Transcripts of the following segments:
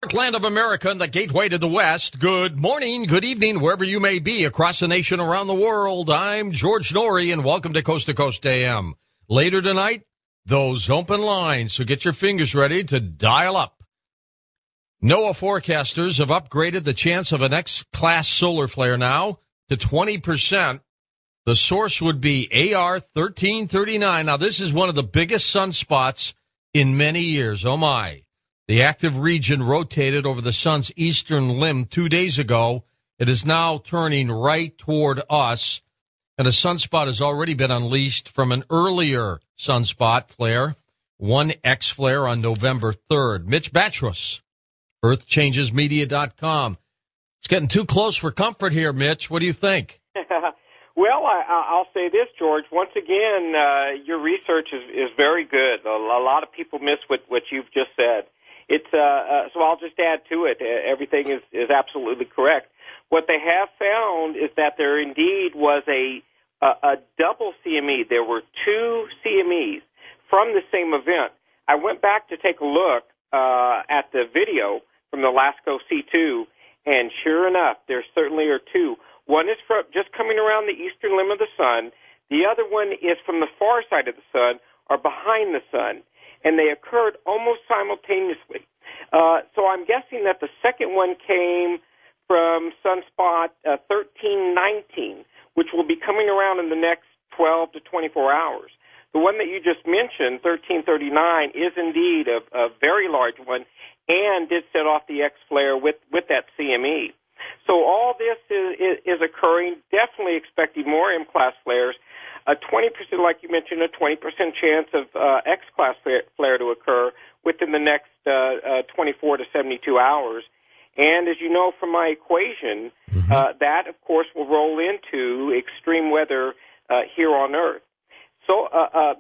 Land of America and the gateway to the West. Good morning, good evening, wherever you may be across the nation, around the world. I'm George Norrie, and welcome to Coast AM. Later tonight, those open lines, so get your fingers ready to dial up. NOAA forecasters have upgraded the chance of an X-class solar flare now to 20%. The source would be AR 1339. Now, this is one of the biggest sunspots in many years. Oh, my. The active region rotated over the sun's eastern limb 2 days ago. It is now turning right toward us, and a sunspot has already been unleashed from an earlier sunspot flare, one X flare on November 3rd. Mitch Batros, EarthChangesMedia.com. It's getting too close for comfort here, Mitch. What do you think? Well, I'll say this, George. Once again, your research is very good. A lot of people miss what you've just said. It's so I'll just add to it. Everything is absolutely correct. What they have found is that there indeed was a double CME. There were two CMEs from the same event. I went back to take a look at the video from the LASCO C2, and sure enough, there certainly are two. One is from just coming around the eastern limb of the sun. The other one is from the far side of the sun or behind the sun, and they occurred almost simultaneously. So I'm guessing that the second one came from sunspot 1319, which will be coming around in the next 12 to 24 hours. The one that you just mentioned, 1339, is indeed a very large one and did set off the X flare with that CME. So all this is occurring, definitely expecting more M-class flares. A 20%, like you mentioned, a 20% chance of X-class flare to occur within the next 24 to 72 hours. And as you know from my equation, that, of course, will roll into extreme weather here on Earth. So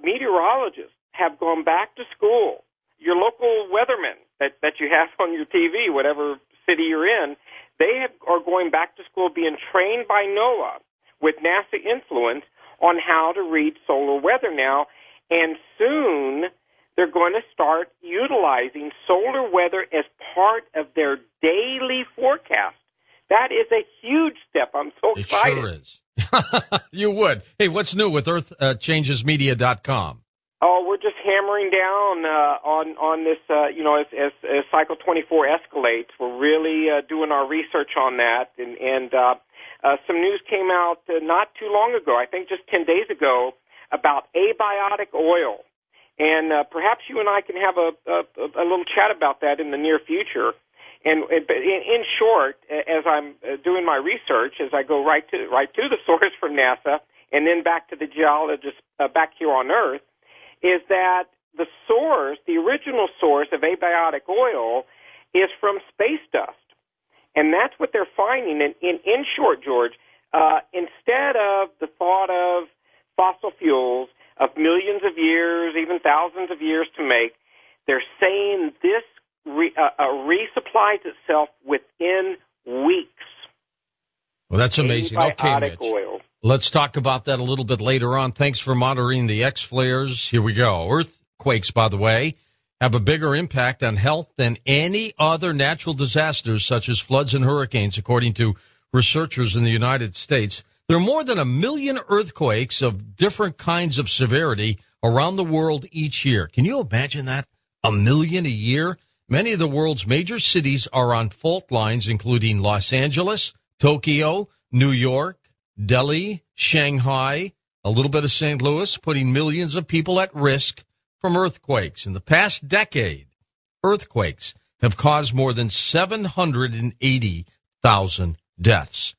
meteorologists have gone back to school. Your local weathermen that you have on your TV, whatever city you're in, they are going back to school being trained by NOAA with NASA influence on how to read solar weather now, and soon they're going to start utilizing solar weather as part of their daily forecast. That is a huge step. I'm so excited. It sure is. You would. Hey, what's new with EarthChangesMedia.com? Oh, we're just hammering down on this, as Cycle 24 escalates. We're really doing our research on that, and some news came out not too long ago, I think just 10 days ago, about abiotic oil. And perhaps you and I can have a little chat about that in the near future. And in short, as I'm doing my research, as I go right to the source from NASA and then back to the geologist back here on Earth, is that the source, the original source of abiotic oil, is from space dust. And that's what they're finding. And in short, George, instead of the thought of fossil fuels of millions of years, even thousands of years to make, they're saying this resupplies itself within weeks. Well, that's amazing. Okay, Mitch. Oil. Let's talk about that a little bit later on. Thanks for monitoring the X flares. Here we go. Earthquakes, by the way, have a bigger impact on health than any other natural disasters, such as floods and hurricanes, according to researchers in the United States. There are more than 1 million earthquakes of different kinds of severity around the world each year. Can you imagine that? 1 million a year? Many of the world's major cities are on fault lines, including Los Angeles, Tokyo, New York, Delhi, Shanghai, a little bit of St. Louis, putting millions of people at risk from earthquakes. In the past decade, earthquakes have caused more than 780,000 deaths.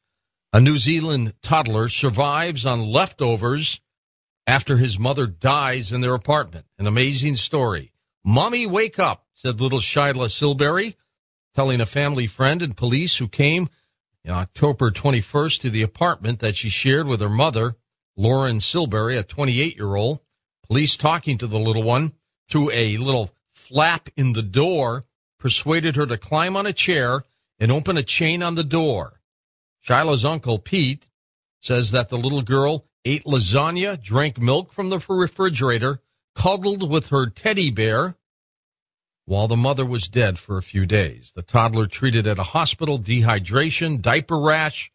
A New Zealand toddler survives on leftovers after his mother dies in their apartment. An amazing story. "Mommy, wake up," said little Shyla Silberry, telling a family friend and police who came on October 21st to the apartment that she shared with her mother, Lauren Silberry, a 28-year-old. Police talking to the little one through a little flap in the door persuaded her to climb on a chair and open a chain on the door. Shyla's uncle, Pete, says that the little girl ate lasagna, drank milk from the refrigerator, cuddled with her teddy bear, while the mother was dead for a few days. The toddler treated at a hospital, dehydration, diaper rash,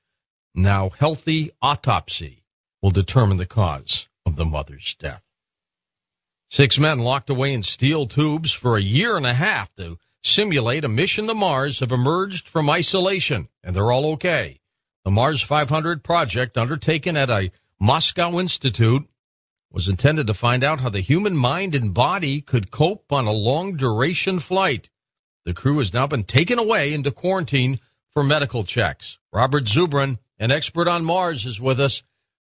now healthy. Autopsy will determine the cause of the mother's death. 6 men locked away in steel tubes for a year and a half to simulate a mission to Mars have emerged from isolation, and they're all okay. The Mars 500 project, undertaken at a Moscow institute, was intended to find out how the human mind and body could cope on a long-duration flight. The crew has now been taken away into quarantine for medical checks. Robert Zubrin, an expert on Mars, is with us.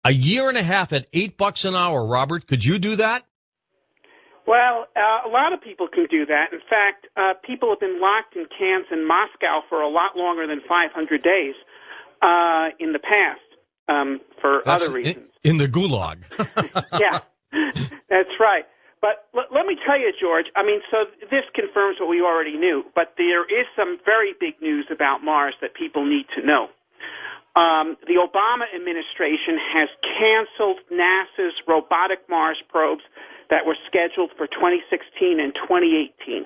A year and a half at $8 an hour, Robert. Could you do that? Well, a lot of people can do that. In fact, people have been locked in camps in Moscow for a lot longer than 500 days in the past for other reasons. In the gulag. Yeah, that's right. But let me tell you, George, I mean, so this confirms what we already knew, but there is some very big news about Mars that people need to know. The Obama administration has canceled NASA's robotic Mars probes that were scheduled for 2016 and 2018.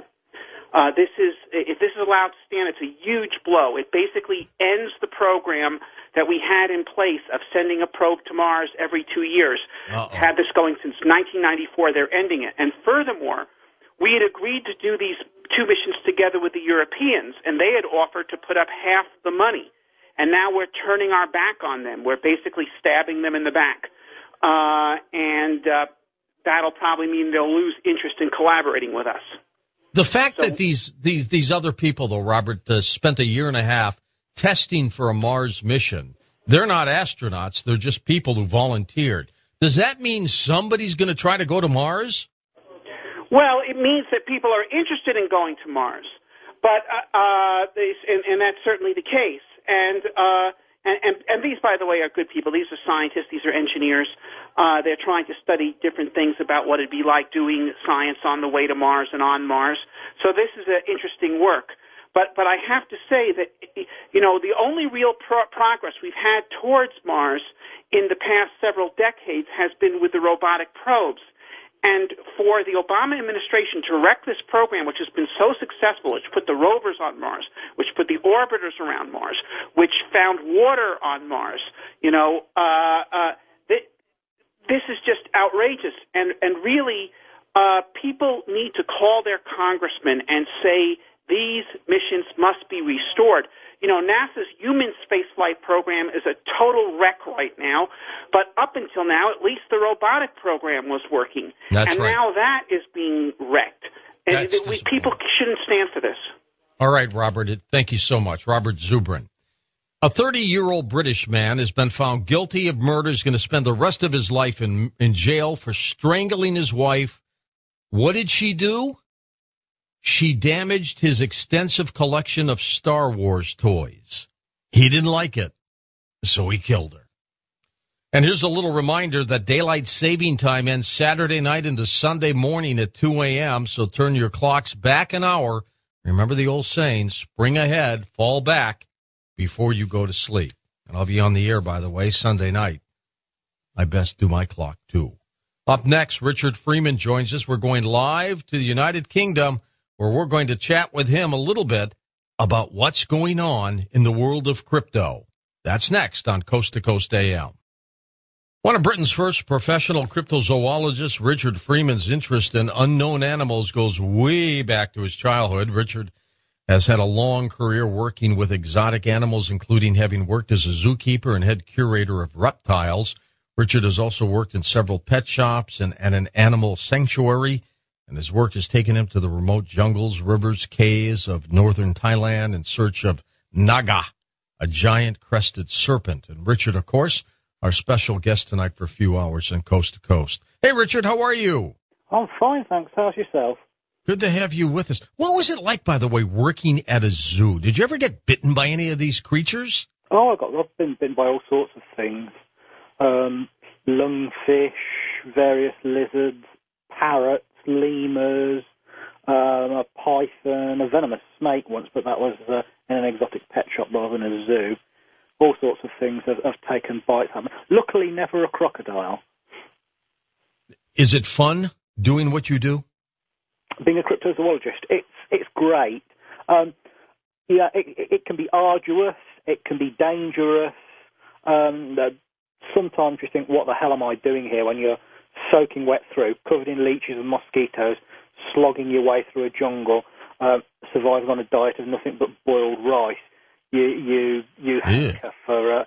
If this is allowed to stand, it's a huge blow. It basically ends the program that we had in place of sending a probe to Mars every 2 years. Had this going since 1994. They're ending it. And furthermore, we had agreed to do these two missions together with the Europeans, and they had offered to put up half the money. And now we're turning our back on them. We're basically stabbing them in the back. That'll probably mean they'll lose interest in collaborating with us. The fact that these other people, though, Robert, spent a year and a half testing for a Mars mission, they're not astronauts. They're just people who volunteered. Does that mean somebody's going to try to go to Mars? Well, it means that people are interested in going to Mars, but and that's certainly the case. And these, by the way, are good people. These are scientists. These are engineers. They're trying to study different things about what it'd be like doing science on the way to Mars and on Mars. So this is interesting work. But I have to say that, you know, the only real progress we've had towards Mars in the past several decades has been with the robotic probes. And for the Obama administration to wreck this program, which has been so successful, which put the rovers on Mars, which put the orbiters around Mars, which found water on Mars, you know, this is just outrageous. And really, people need to call their congressmen and say these missions must be restored. You know, NASA's human spaceflight program is a total wreck right now, but up until now, at least the robotic program was working. That's right. Now that is being wrecked. And people shouldn't stand for this. All right, Robert, thank you so much. Robert Zubrin. A 30-year-old British man has been found guilty of murder. He's going to spend the rest of his life in jail for strangling his wife. What did she do? She damaged his extensive collection of Star Wars toys. He didn't like it, so he killed her. And here's a little reminder that daylight saving time ends Saturday night into Sunday morning at 2 a.m., so turn your clocks back an hour. Remember the old saying, spring ahead, fall back before you go to sleep. And I'll be on the air, by the way, Sunday night. I best do my clock, too. Up next, Richard Freeman joins us. We're going live to the United Kingdom, where we're going to chat with him a little bit about what's going on in the world of crypto. That's next on Coast to Coast AM. One of Britain's first professional cryptozoologists, Richard Freeman's interest in unknown animals goes way back to his childhood. Richard has had a long career working with exotic animals, including having worked as a zookeeper and head curator of reptiles. Richard has also worked in several pet shops and an animal sanctuary, and his work has taken him to the remote jungles, rivers, caves of northern Thailand in search of Naga, a giant crested serpent. And Richard, of course, our special guest tonight for a few hours on Coast to Coast. Hey, Richard, how are you? I'm fine, thanks. How's yourself? Good to have you with us. What was it like, by the way, working at a zoo? Did you ever get bitten by any of these creatures? Oh, I've been bitten by all sorts of things. Lungfish, various lizards, parrots, lemurs, a python, a venomous snake once, but that was in an exotic pet shop rather than a zoo. All sorts of things have taken bites at me. Luckily, never a crocodile. Is it fun doing what you do? Being a cryptozoologist, it's great. Yeah, it can be arduous. It can be dangerous. Sometimes you think, what the hell am I doing here, when you're soaking wet through, covered in leeches and mosquitoes, slogging your way through a jungle, surviving on a diet of nothing but boiled rice. You hanker for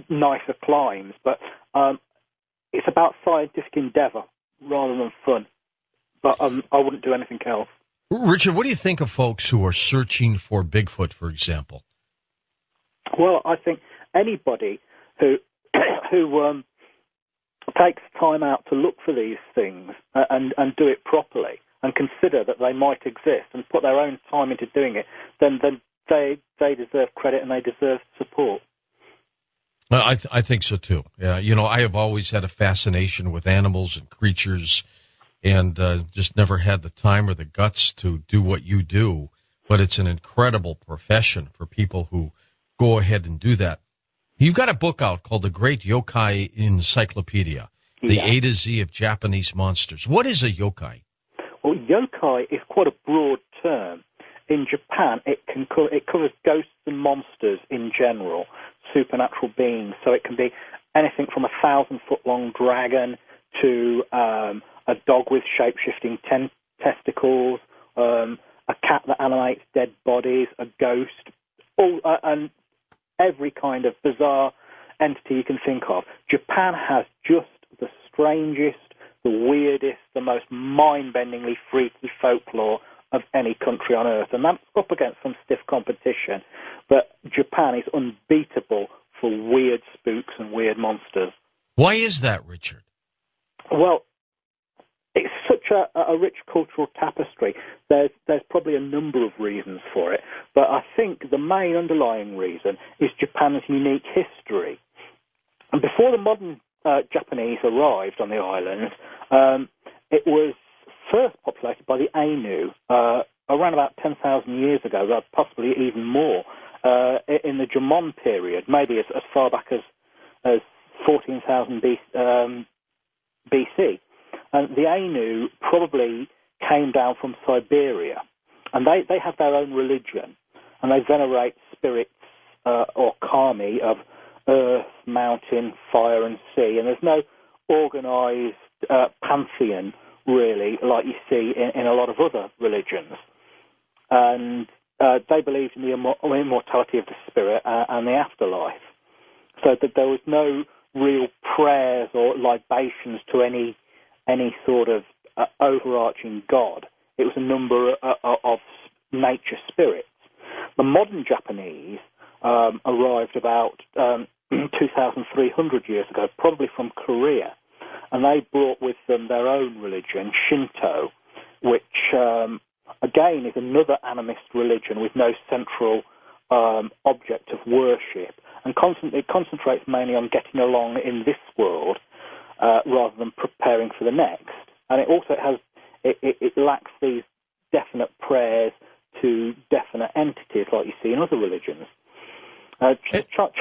nicer climes, but it's about scientific endeavour rather than fun. But I wouldn't do anything else. Richard, what do you think of folks who are searching for Bigfoot, for example? Well, I think anybody who takes time out to look for these things and do it properly and consider that they might exist and put their own time into doing it, then they deserve credit and they deserve support. I think so too. Yeah, I have always had a fascination with animals and creatures, and just never had the time or the guts to do what you do. But it's an incredible profession for people who go ahead and do that. You've got a book out called The Great Yokai Encyclopedia, the A to Z of Japanese monsters. What is a yokai? Well, yokai is quite a broad term. In Japan, it covers ghosts and monsters in general, supernatural beings. So it can be anything from a 1,000-foot-long dragon to a dog with shape-shifting testicles, a cat that animates dead bodies, a ghost, and every kind of bizarre entity you can think of. Japan has just the strangest, the weirdest, the most mind-bendingly freaky folklore of any country on earth, and that's up against some stiff competition. But Japan is unbeatable for weird spooks and weird monsters. Why is that, Richard? Well, it's such a rich cultural tapestry. There's probably a number of reasons for it, but I think the main underlying reason is Japan's unique history. And before the modern Japanese arrived on the island, it was first populated by the Ainu around about 10,000 years ago, possibly even more, in the Jomon period, maybe as far back as 14,000 BC. And the Ainu probably came down from Siberia, and they have their own religion, and they venerate spirits or kami of earth, mountain, fire, and sea. And there's no organised pantheon, really, like you see in a lot of other religions. And they believed in the immortality of the spirit and the afterlife, so that there was no real prayers or libations to any sort of overarching god. It was a number of nature spirits. The modern Japanese arrived about 2,300 years ago, probably from Korea, and they brought with them their own religion, Shinto, which again is another animist religion with no central object of worship, and it concentrates mainly on getting along in this world rather than preparing for the next. And it also it lacks these definite prayers to definite entities like you see in other religions.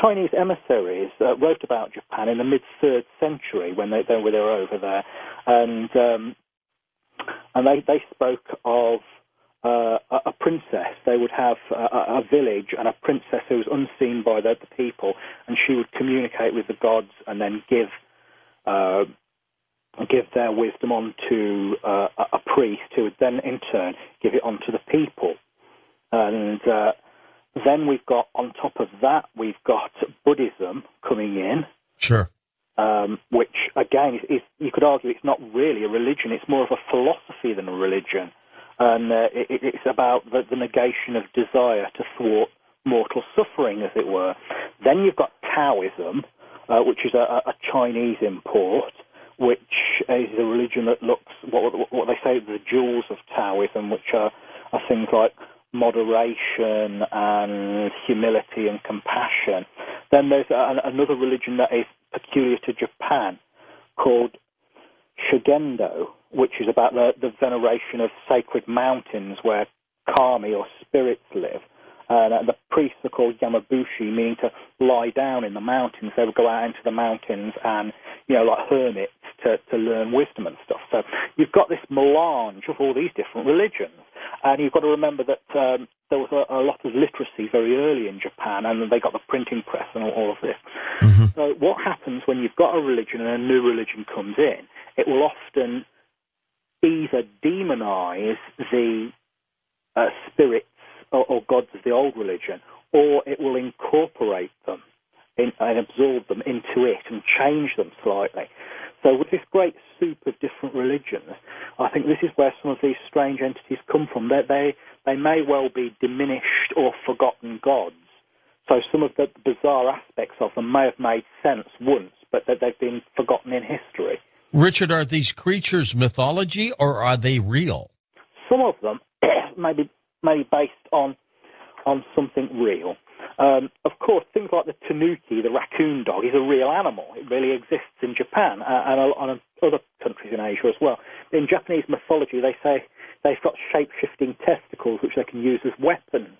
Chinese emissaries wrote about Japan in the mid-3rd century when they were over there, and they spoke of a princess. They would have a village and a princess who was unseen by the people, and she would communicate with the gods and then give their wisdom on to a priest who would then in turn give it on to the people. And then we've got, on top of that, we've got Buddhism coming in. Sure. Which, again, is you could argue it's not really a religion. It's more of a philosophy than a religion. And it's about the negation of desire to thwart mortal suffering, as it were. Then you've got Taoism, which is a Chinese import, which is a religion that looks, what they say, the jewels of Taoism, which are things like moderation and humility and compassion. Then there's another religion that is peculiar to Japan called Shugendo, which is about the veneration of sacred mountains where kami or spirits live. And the priests are called Yamabushi, meaning to lie down in the mountains. They would go out into the mountains and, like hermits to learn wisdom and stuff. So you've got this melange of all these different religions. And you've got to remember that there was a lot of literacy very early in Japan, and they got the printing press and all of this. Mm-hmm. So what happens when you've got a religion and a new religion comes in, it will often either demonize the spirits or gods of the old religion, or it will incorporate them and absorb them into it and change them slightly. So with this great soup of different religions, I think this is where some of these strange entities come from. They may well be diminished or forgotten gods. So some of the bizarre aspects of them may have made sense once, but that they've been forgotten in history. Richard, are these creatures mythology or are they real? Some of them may be based on something real. Of course, things like the tanuki, the raccoon dog, is a real animal. It really exists in Japan and other countries in Asia as well. In Japanese mythology, they say they've got shape-shifting testicles which they can use as weapons.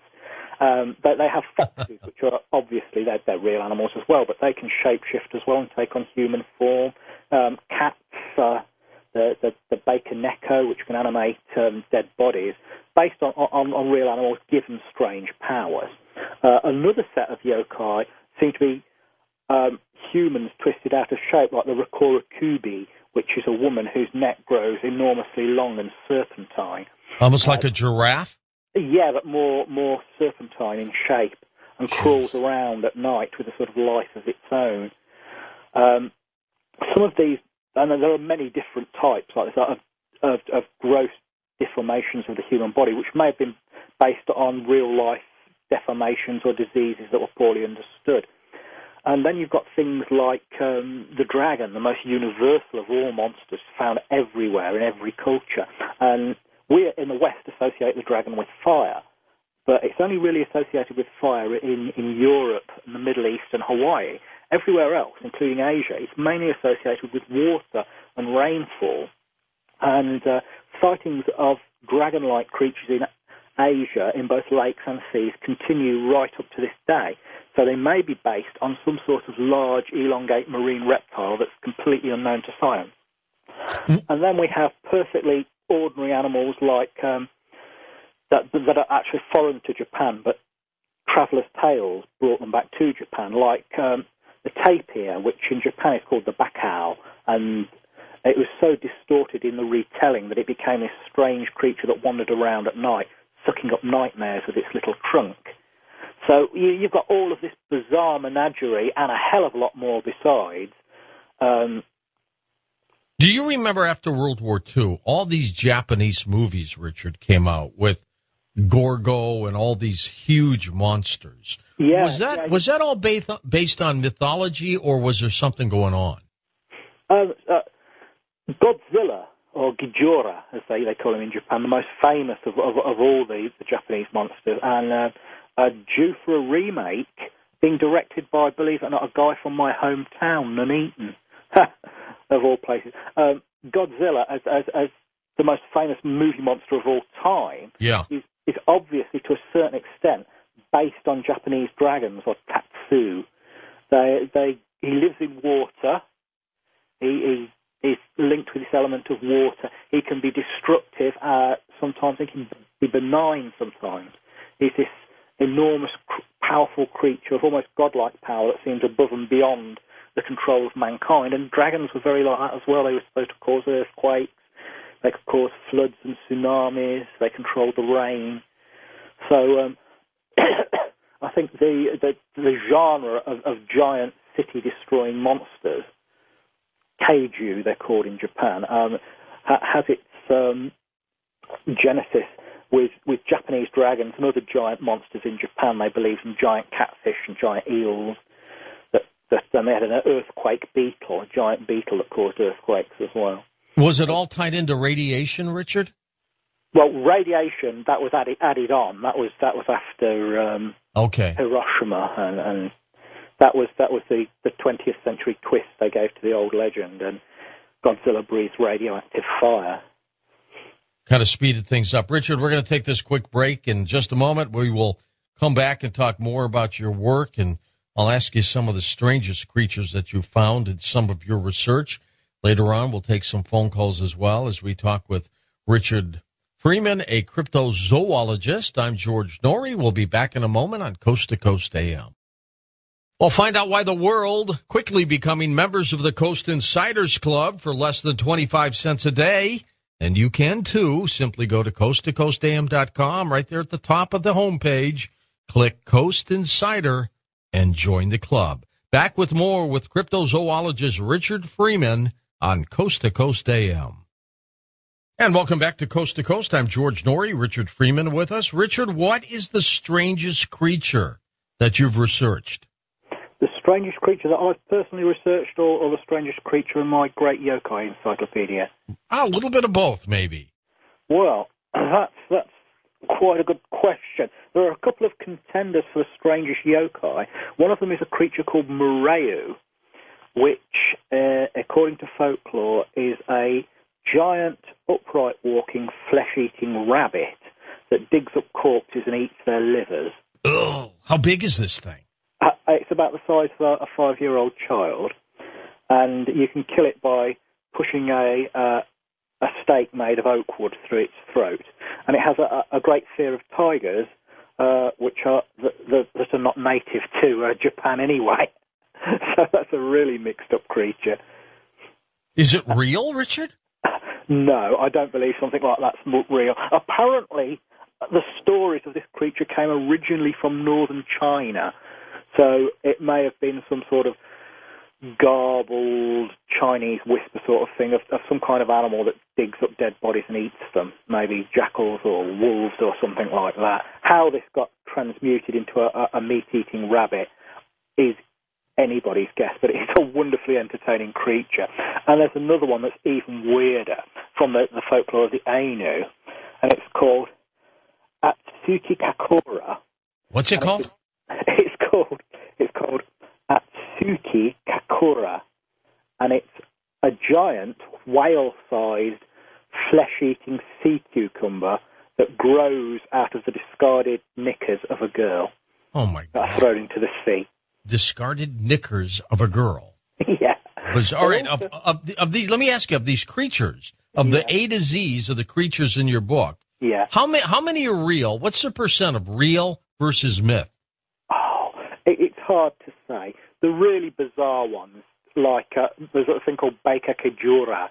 They have foxes, which are obviously they're real animals as well, but they can shape-shift as well and take on human form. Cats, the baker neko, which can animate dead bodies, based on real animals given strange powers. Another set of yokai seem to be humans twisted out of shape, like the Rakura Kubi, which is a woman whose neck grows enormously long and serpentine. Almost like a giraffe? Yeah, but more serpentine in shape, and crawls around at night with a sort of life of its own. Some of these, and there are many different types like this, of gross deformations of the human body, which may have been based on real-life deformations or diseases that were poorly understood. And then you've got things like the dragon, the most universal of all monsters, found everywhere in every culture. And we in the West associate the dragon with fire, but it's only really associated with fire in Europe, and the Middle East and Hawaii. Everywhere else, including Asia, it's mainly associated with water and rainfall. And sightings of dragon-like creatures in Asia, in both lakes and seas, continue right up to this day. So they may be based on some sort of large, elongate marine reptile that's completely unknown to science. And then we have perfectly ordinary animals like that are actually foreign to Japan, but travellers' tales brought them back to Japan, like the tapir, which in Japan is called the bakao, and it was so distorted in the retelling that it became this strange creature that wandered around at night, sucking up nightmares with its little trunk. So you've got all of this bizarre menagerie and a hell of a lot more besides. Do you remember after World War II, all these Japanese movies, Richard, came out with Gorgo and all these huge monsters? Yeah, was that all based on mythology, or was there something going on? Godzilla, or Gijora, as they call him in Japan, the most famous of all the Japanese monsters, and due for a remake, being directed by, believe it or not, a guy from my hometown, Nuneaton, of all places. Godzilla, as the most famous movie monster of all time, is obviously, to a certain extent, based on Japanese dragons, or tatsu. He lives in water. He is linked with this element of water. He can be destructive. Sometimes he can be benign sometimes. He's this enormous, powerful creature of almost godlike power that seems above and beyond the control of mankind. And dragons were very like that as well. They were supposed to cause earthquakes. They could cause floods and tsunamis. They controlled the rain. So I think the genre of giant city-destroying monsters, kaiju they're called in Japan, has its genesis with Japanese dragons and other giant monsters in Japan. They believe in giant catfish and giant eels. Then they had an earthquake beetle, a giant beetle that caused earthquakes as well. Was it all tied into radiation, Richard? Well, radiation, that was added on. That was after Hiroshima, and that was the 20th century twist they gave to the old legend, and Godzilla breathes radioactive fire. Kind of speeded things up. Richard, we're going to take this quick break. In just a moment, we will come back and talk more about your work, and I'll ask you some of the strangest creatures that you found in some of your research. Later on, we'll take some phone calls as well as we talk with Richard Freeman, a cryptozoologist. I'm George Norrie. We'll be back in a moment on Coast to Coast AM. We'll find out why the world quickly becoming members of the Coast Insiders Club for less than 25 cents a day. And you can, too. Simply go to coasttocoastam.com. Right there at the top of the homepage, click Coast Insider and join the club. Back with more with cryptozoologist Richard Freeman on Coast to Coast AM. And welcome back to Coast. I'm George Norrie, Richard Freeman with us. Richard, what is the strangest creature that you've researched? The strangest creature that I've personally researched, or the strangest creature in my great yokai encyclopedia? A little bit of both, maybe. Well, that's quite a good question. There are a couple of contenders for the strangest yokai. One of them is a creature called Mureu, which, according to folklore, is a giant, upright-walking, flesh-eating rabbit that digs up corpses and eats their livers. Oh, how big is this thing? It's about the size of a 5-year-old child, and you can kill it by pushing a stake made of oak wood through its throat. And it has a great fear of tigers, which are that are not native to Japan anyway. So that's a really mixed-up creature. Is it real, Richard? No, I don't believe something like that's real. Apparently, the stories of this creature came originally from northern China, so it may have been some sort of garbled Chinese whisper sort of thing of some kind of animal that digs up dead bodies and eats them, maybe jackals or wolves or something like that. How this got transmuted into a meat-eating rabbit is anybody's guess, but it's a wonderfully entertaining creature. And there's another one that's even weirder from the folklore of the Ainu, and it's called Atsuki Kakura. What's it called? It's called Atsuki Kakura, and it's a giant, whale-sized, flesh-eating sea cucumber that grows out of the discarded knickers of a girl. Oh, my God. That's thrown into the sea. Discarded knickers of a girl. Yeah. All right, of these, let me ask you, of these creatures, the A to Z's of the creatures in your book, how many are real? What's the percent of real versus myth? Oh, it's hard to say. The really bizarre ones, like there's a thing called Baker Kajura,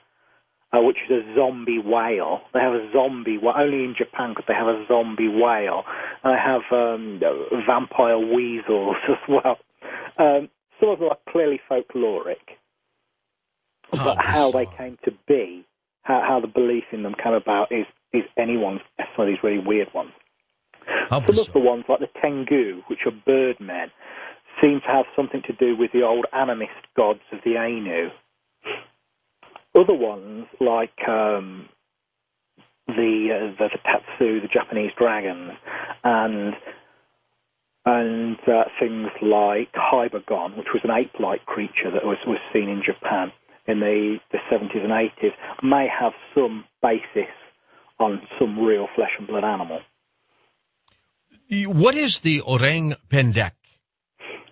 which is a zombie whale. They have a zombie whale, only in Japan because they have a zombie whale. And they have vampire weasels as well. Some of them are clearly folkloric, but how they came to be, how the belief in them came about is anyone's guess. Some of these really weird ones. Some of the ones, like the Tengu, which are birdmen, seem to have something to do with the old animist gods of the Ainu. Other ones, like the Tatsu, the Japanese dragons, and things like Hybergon, which was an ape-like creature that was seen in Japan in the 70s and 80s, may have some basis on some real flesh and blood animal. What is the orang pendek?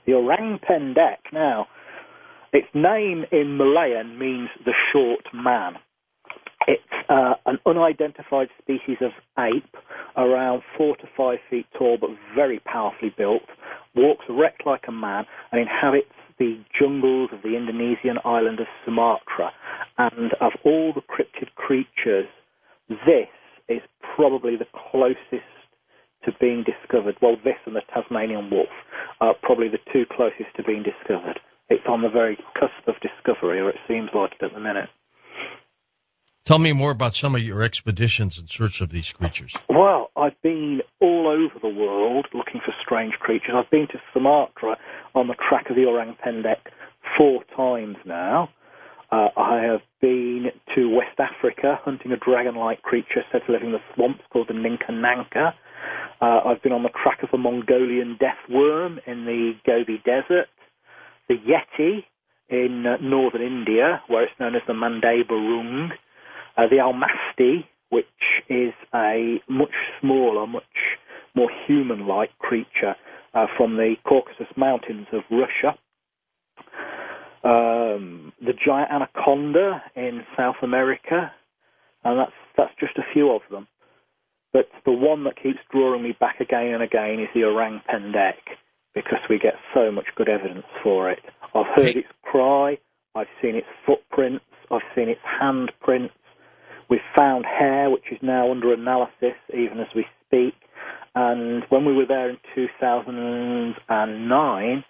The orang pendek, now, its name in Malayan means the short man. It's an unidentified species of ape, around 4 to 5 feet tall, but very powerfully built, walks erect like a man, and inhabits the jungles of the Indonesian island of Sumatra. And of all the cryptid creatures, this is probably the closest to being discovered. Well, this and the Tasmanian wolf are probably the two closest to being discovered. It's on the very cusp of discovery, or it seems like it at the minute. Tell me more about some of your expeditions in search of these creatures. Well, I've been all over the world looking for strange creatures. I've been to Sumatra on the track of the orang pendek 4 times now. I have been to West Africa hunting a dragon-like creature said to live in the swamps called the Ninka Nanka. I've been on the track of a Mongolian death worm in the Gobi Desert, the Yeti in northern India, where it's known as the Mandai Burung, the Almasti, which is a much smaller, much more human-like creature from the Caucasus Mountains of Russia, the giant anaconda in South America, and that's just a few of them. But the one that keeps drawing me back again and again is the orang pendek, because we get so much good evidence for it. I've heard its cry, I've seen its footprints, I've seen its handprints. We've found hair, which is now under analysis, even as we speak. And when we were there in 2009,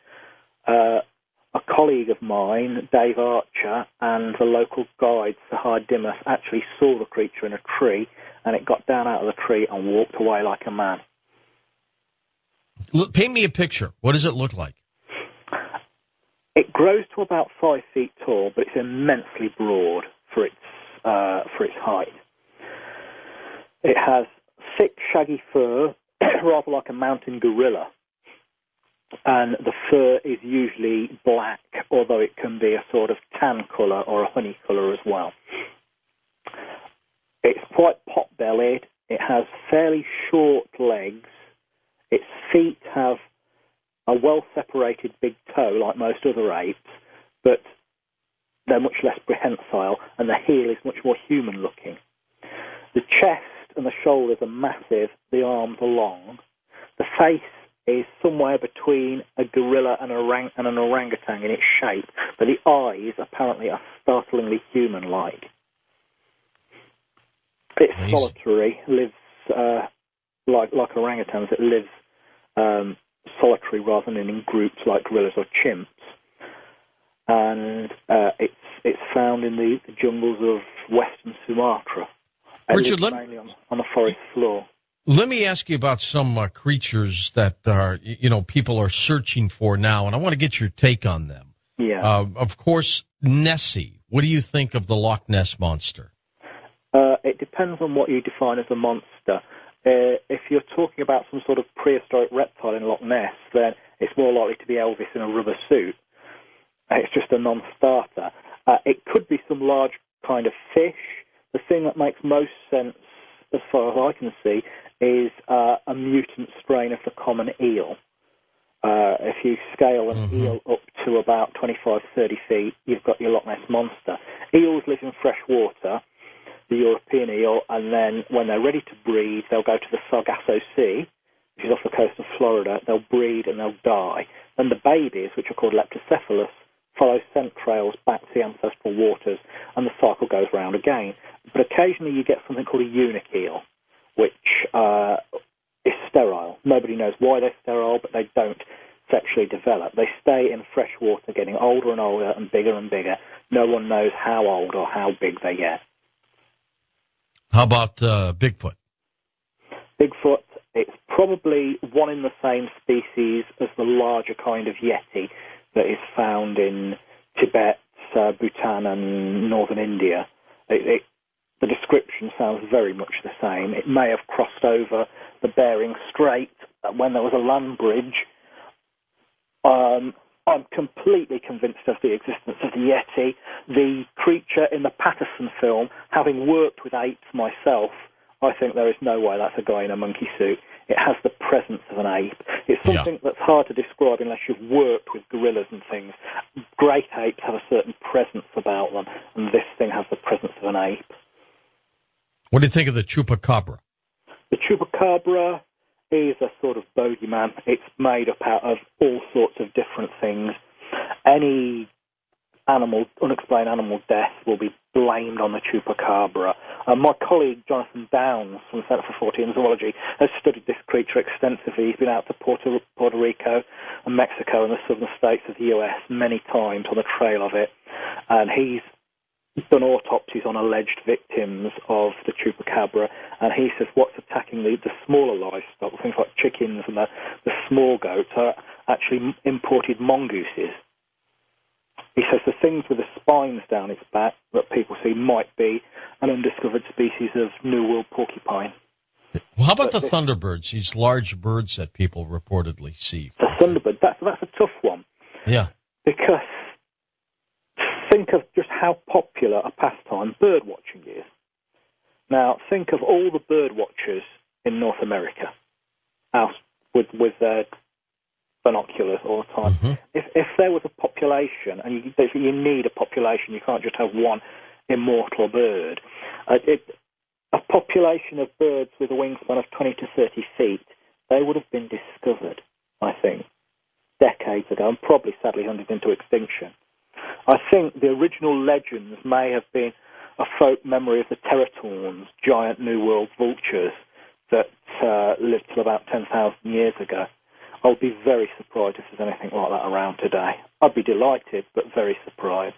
a colleague of mine, Dave Archer, and the local guide, Sahar Dimas, actually saw the creature in a tree, and it got down out of the tree and walked away like a man. Look, paint me a picture. What does it look like? It grows to about 5 feet tall, but it's immensely broad for its height. It has thick, shaggy fur, rather like a mountain gorilla, and the fur is usually black, although it can be a sort of tan colour or a honey colour as well. It's quite pot-bellied. It has fairly short legs. Its feet have a well-separated big toe, like most other apes, but they're much less prehensile, and the heel is much more human-looking. The chest and the shoulders are massive, the arms are long. The face is somewhere between a gorilla and an orangutan in its shape, but the eyes apparently are startlingly human-like. It's Amazing. Solitary, lives like orangutans. It lives solitary rather than in groups like gorillas or chimps. And it's found in the jungles of western Sumatra. Richard, mainly on the forest floor. Let me ask you about some creatures that are, people are searching for now, and I want to get your take on them. Yeah. Of course, Nessie. What do you think of the Loch Ness Monster? It depends on what you define as a monster. If you're talking about some sort of prehistoric reptile in Loch Ness, then it's more likely to be Elvis in a rubber suit. It's just a non-starter. It could be some large kind of fish. The thing that makes most sense, as far as I can see, is a mutant strain of the common eel. If you scale an eel up to about 25, 30 feet, you've got your Loch Ness Monster. Eels live in fresh water, the European eel, and then when they're ready to breed, they'll go to the Sargasso Sea, which is off the coast of Florida. They'll breed and they'll die. And the babies, which are called leptocephalus, follow scent trails back to the ancestral waters, and the cycle goes round again. But occasionally you get something called a eunuch eel, which is sterile. Nobody knows why they're sterile, but they don't sexually develop. They stay in fresh water, getting older and older and bigger and bigger. No one knows how old or how big they get. How about Bigfoot? Bigfoot, it's probably one in the same species as the larger kind of Yeti that is found in Tibet, Bhutan, and northern India. The description sounds very much the same. It may have crossed over the Bering Strait when there was a land bridge. I'm completely convinced of the existence of the Yeti. The creature in the Patterson film, having worked with apes myself, I think there is no way that's a guy in a monkey suit. It has the presence of an ape. It's something that's hard to describe unless you've worked with gorillas and things. Great apes have a certain presence about them, and this thing has the presence of an ape. What do you think of the chupacabra? The chupacabra is a sort of bogeyman. It's made up out of all sorts of different things. Any unexplained animal death will be blamed on the chupacabra. My colleague Jonathan Downs from the Centre for Fortean Zoology has studied this creature extensively. He's been out to Puerto Rico and Mexico and the southern states of the US many times on the trail of it, and he's done autopsies on alleged victims of the chupacabra, and he says what's attacking the smaller livestock, things like chickens and the small goats, are actually imported mongooses. He says the things with the spines down its back that people see might be an undiscovered species of New World porcupine. Well, how about the thunderbirds, these large birds that people reportedly see? The thunderbird, that's a tough one. Yeah. Because think of just how popular a pastime bird watching is. Now, think of all the bird watchers in North America out with their binoculars all the time. Mm-hmm. If there was a population, and you need a population, you can't just have one immortal bird. a population of birds with a wingspan of 20 to 30 feet, they would have been discovered, I think, decades ago, and probably sadly hunted into extinction. I think the original legends may have been a folk memory of the teratorns, giant New World vultures that lived till about 10,000 years ago. I would be very surprised if there's anything like that around today. I'd be delighted, but very surprised.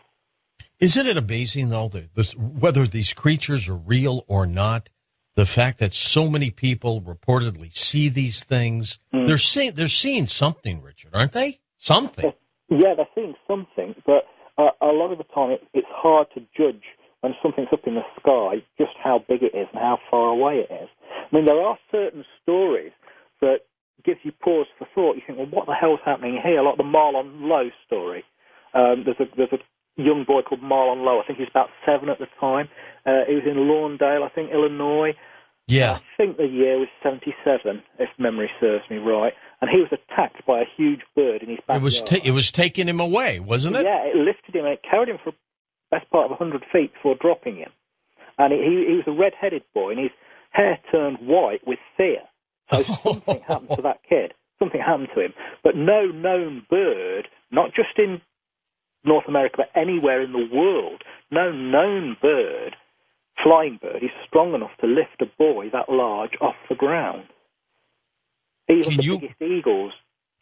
Isn't it amazing, though, whether these creatures are real or not, the fact that so many people reportedly see these things? They're seeing something, Richard, aren't they? Something. Yeah, they're seeing something, but a lot of the time it's hard to judge when something's up in the sky just how big it is and how far away it is. I mean, there are certain stories that give you pause for thought. You think, well, what the hell's happening here? Like the Marlon Lowe story. There's a young boy called Marlon Lowe. I think he was about 7 at the time. He was in Lawndale, I think, Illinois. Yeah. I think the year was 77, if memory serves me right. And he was attacked by a huge bird in his backyard. It was taking him away, wasn't it? Yeah, it lifted him and it carried him for the best part of 100 feet before dropping him. And he was a red-headed boy, and his hair turned white with fear. So something happened to that kid. Something happened to him. But no known bird, not just in North America, but anywhere in the world, no known bird, flying bird, is strong enough to lift a boy that large off the ground. Even biggest eagles,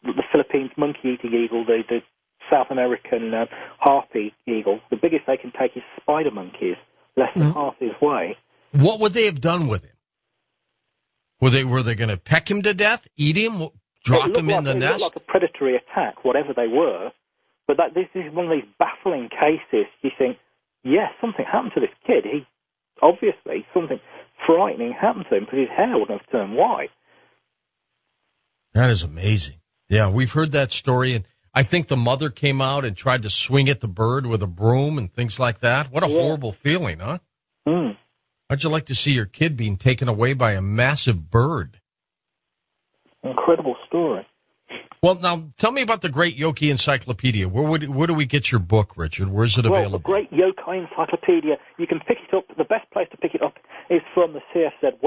the Philippines monkey-eating eagle, the South American harpy eagle, the biggest they can take is spider monkeys, less than half his weight. What would they have done with him? Were they going to peck him to death, eat him, drop him in the nest? It looked like a predatory attack, whatever they were. But this is one of these baffling cases. You think, yes, something happened to this kid. Obviously, something frightening happened to him because his hair wouldn't have turned white. That is amazing. Yeah, we've heard that story, and I think the mother came out and tried to swing at the bird with a broom and things like that. What a horrible feeling, huh? Mm. How'd you like to see your kid being taken away by a massive bird? Incredible story. Well, now, tell me about the Great Yokai Encyclopedia. Where do we get your book, Richard? Where's it available? Well, the Great Yokai Encyclopedia, you can pick it up. The best place to pick it up is from the CFZ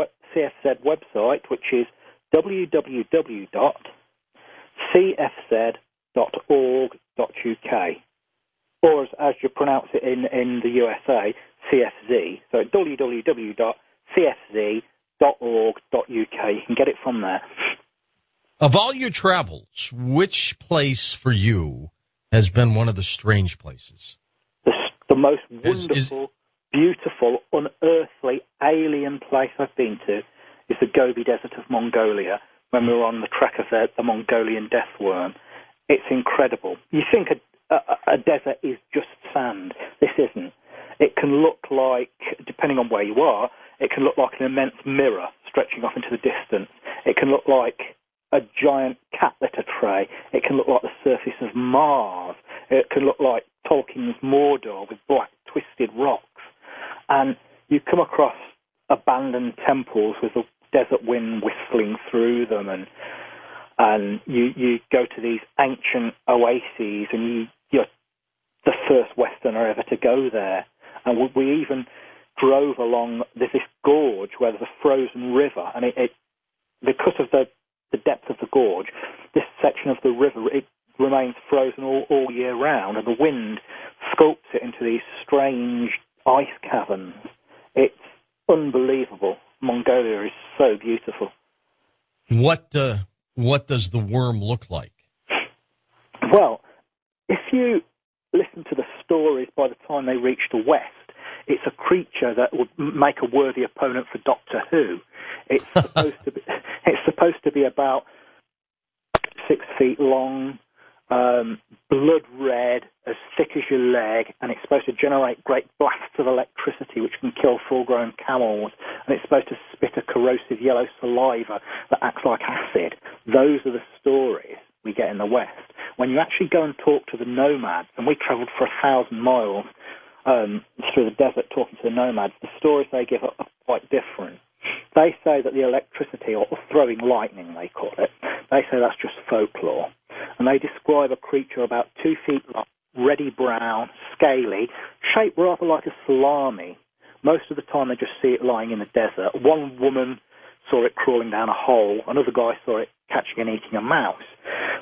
website, which is www.cfz.org.uk. Or, as you pronounce it in the USA, CFZ. So www.cfz.org.uk. You can get it from there. Of all your travels, which place for you has been one of the strange places? The most wonderful, beautiful, unearthly, alien place I've been to is the Gobi Desert of Mongolia, when we were on the track of the Mongolian death worm. It's incredible. You think a desert is just sand. This isn't. It can look like, depending on where you are, it can look like an immense mirror stretching off into the distance. It can look like a giant cat litter tray. It can look like the surface of Mars. It can look like Tolkien's Mordor with black twisted rocks. And you come across abandoned temples with the desert wind whistling through them, and you go to these ancient oases, and you're the first Westerner ever to go there. And we even drove along this gorge where there's a frozen river, and it because of the depth of the gorge, this section of the river, it remains frozen all year round, and the wind sculpts it into these strange ice caverns. It's unbelievable. Mongolia is so beautiful. What does the worm look like? Well, if you listen to the stories by the time they reach the West, it's a creature that would make a worthy opponent for Doctor Who. It's supposed to be about 6 feet long, blood red, as thick as your leg, and it's supposed to generate great blasts of electricity which can kill full-grown camels, and it's supposed to spit a corrosive yellow saliva that acts like acid. Those are the stories we get in the West. When you actually go and talk to the nomads, and we travelled for 1,000 miles through the desert talking to the nomads, the stories they give are quite different. They say that the electricity, or throwing lightning they call it, they say that's just folklore. And they describe a creature about 2 feet long, reddy brown, scaly, shaped rather like a salami, Most of the time they just see it lying in the desert. One woman saw it crawling down a hole. Another guy saw it catching and eating a mouse.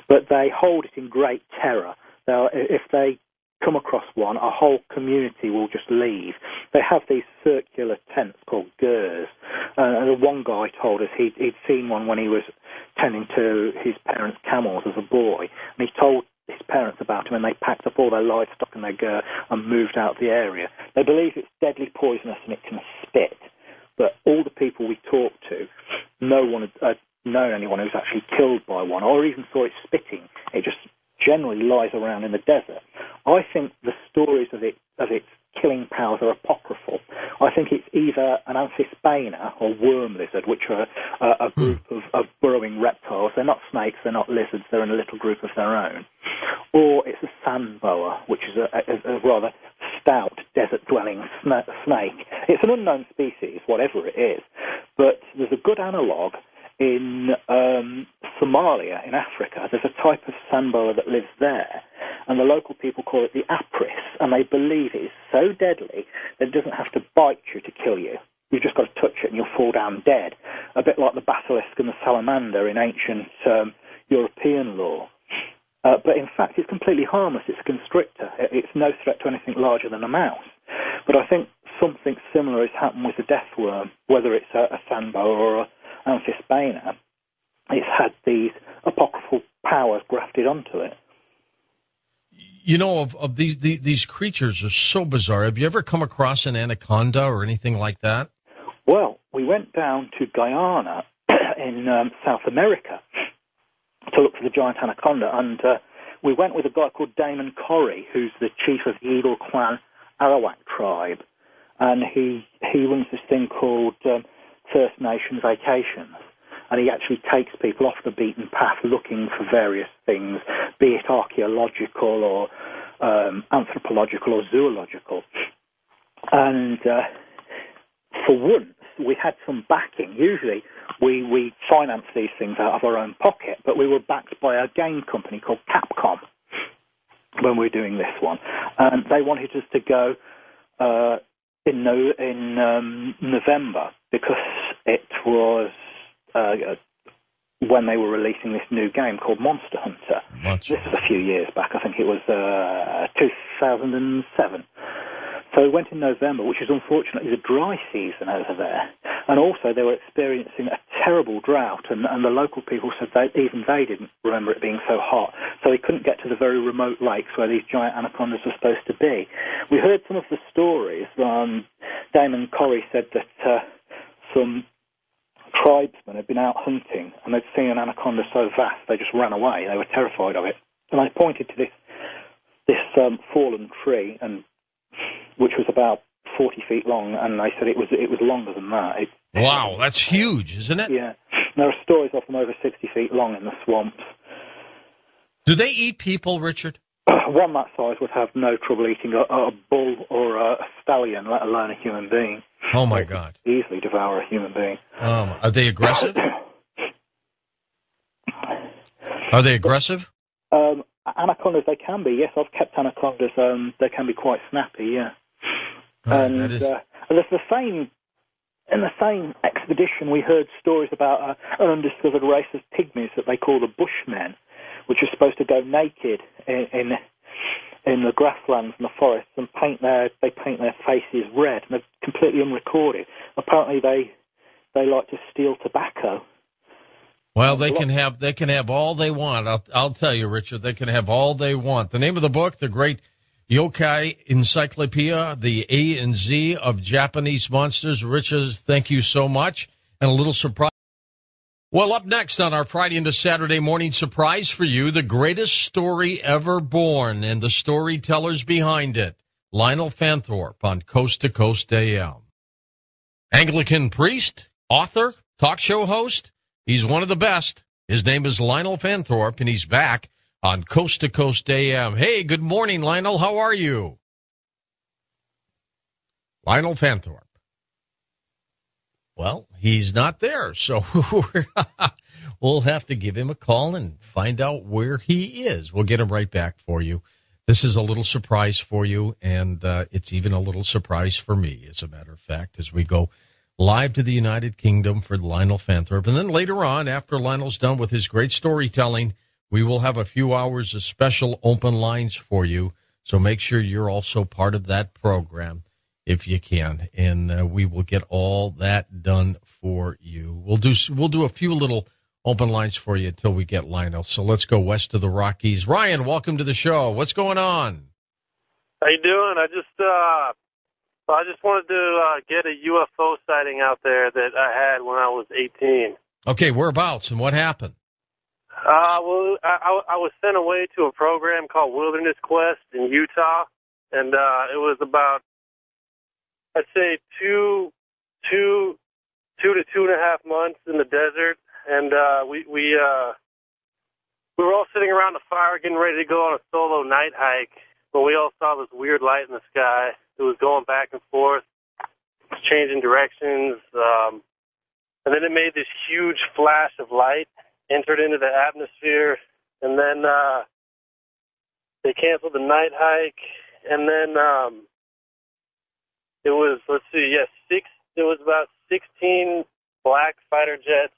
But they hold it in great terror. Now, if they come across one, a whole community will just leave. They have these circular tents called gers. And one guy told us he'd seen one when he was tending to his parents' camels as a boy. And he told his parents about him, and they packed up all their livestock in their ger and moved out of the area. They believe it's deadly poisonous and it can spit. But all the people we talked to, no one had known anyone who was actually killed by one or even saw it spitting. It just generally lies around in the desert. I think the stories of its killing powers are apocryphal. I think it's either an amphisbaena or worm lizard, which are a group of burrowing reptiles. They're not snakes, they're not lizards, they're in a little group of their own. Or it's a sand boa, which is a rather stout desert-dwelling snake. It's an unknown species, whatever it is, but there's a good analogue in Somalia, in Africa. There's a type of sand boa that lives there, and the local people call it the apris, and they believe it is so deadly that it doesn't have to bite you to kill you. You've just got to touch it and you'll fall down dead, a bit like the basilisk and the salamander in ancient European lore. But in fact, it's completely harmless. It's a constrictor. It's no threat to anything larger than a mouse. But I think something similar has happened with the death worm, whether it's a sand boa or an amphisbaena. It's had these apocryphal powers grafted onto it. You know, of these creatures are so bizarre. Have you ever come across an anaconda or anything like that? Well, we went down to Guyana in South America to look for the giant anaconda, and we went with a guy called Damon Corrie, who's the chief of the Eagle Clan Arawak tribe, and he runs this thing called First Nation Vacations, and he actually takes people off the beaten path looking for various things, be it archaeological or anthropological or zoological. And for once, we had some backing. Usually we finance these things out of our own pocket, but we were backed by a game company called Capcom when we were doing this one. And they wanted us to go in November because it was when they were releasing this new game called Monster Hunter. This was a few years back. I think it was 2007. So we went in November, which is unfortunately the dry season over there. And also they were experiencing a terrible drought, and the local people said even they didn't remember it being so hot. So they couldn't get to the very remote lakes where these giant anacondas were supposed to be. We heard some of the stories. Damon Corrie said that some tribesmen had been out hunting and they'd seen an anaconda so vast they just ran away. They were terrified of it. And I pointed to this fallen tree, and which was about 40 feet long, and they said it was longer than that. Wow, that's huge, isn't it? Yeah. There are stories of them over 60 feet long in the swamps. Do they eat people, Richard? One that size would have no trouble eating a bull or a stallion, let alone a human being. Oh, my God. Easily devour a human being. Are they aggressive? Are they aggressive? Anacondas, they can be, yes. I've kept anacondas. They can be quite snappy, yeah. And there's in the same expedition, we heard stories about an undiscovered race of pygmies that they call the Bushmen, which are supposed to go naked in the grasslands and the forests and paint their faces red, and they're completely unrecorded. Apparently, they like to steal tobacco. Well, they can have all they want. I'll tell you, Richard, they can have all they want. The name of the book, The Great Yokai Encyclopedia, the A and Z of Japanese Monsters. Richard, thank you so much. And a little surprise. Well, up next on our Friday into Saturday morning surprise for you, the greatest story ever born and the storytellers behind it. Lionel Fanthorpe on Coast to Coast AM. Anglican priest, author, talk show host. He's one of the best. His name is Lionel Fanthorpe, and he's back on Coast to Coast AM. Hey, good morning, Lionel. How are you? Lionel Fanthorpe. Well, he's not there, so we'll have to give him a call and find out where he is. We'll get him right back for you. This is a little surprise for you, and it's even a little surprise for me, as a matter of fact, as we go live to the United Kingdom for Lionel Fanthorpe. And then later on, after Lionel's done with his great storytelling, we will have a few hours of special open lines for you. So make sure you're also part of that program if you can, and we will get all that done for you. We'll do a few little open lines for you until we get Lionel. So let's go west of the Rockies. Ryan, welcome to the show. What's going on? How you doing? I just wanted to get a UFO sighting out there that I had when I was 18. Okay, whereabouts and what happened? Well, I was sent away to a program called Wilderness Quest in Utah, and it was about, I'd say, two to 2.5 months in the desert, and we were all sitting around the fire getting ready to go on a solo night hike, but we all saw this weird light in the sky. It was going back and forth, changing directions, and then it made this huge flash of light, entered into the atmosphere, and then they canceled the night hike, and then it was, it was about 16 black fighter jets,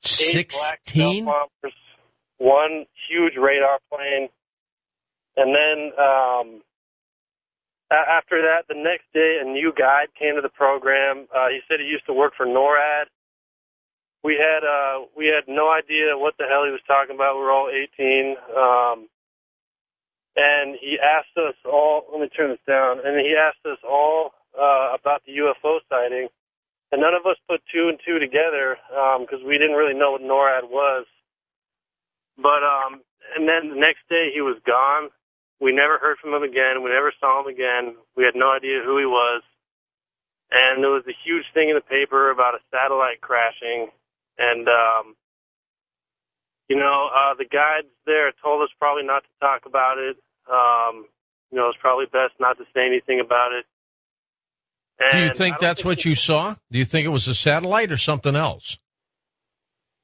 16? 8 black bombers, one huge radar plane, and then after that, the next day, a new guide came to the program. He said he used to work for NORAD. We had no idea what the hell he was talking about. We were all 18. And he asked us all, let me turn this down, and he asked us all about the UFO sighting. And none of us put two and two together because we didn't really know what NORAD was. But, and then the next day he was gone. We never heard from him again. We never saw him again. We had no idea who he was. And there was a huge thing in the paper about a satellite crashing. And, the guides there told us probably not to talk about it. It's probably best not to say anything about it. And do you think that's what you saw? Do you think it was a satellite or something else?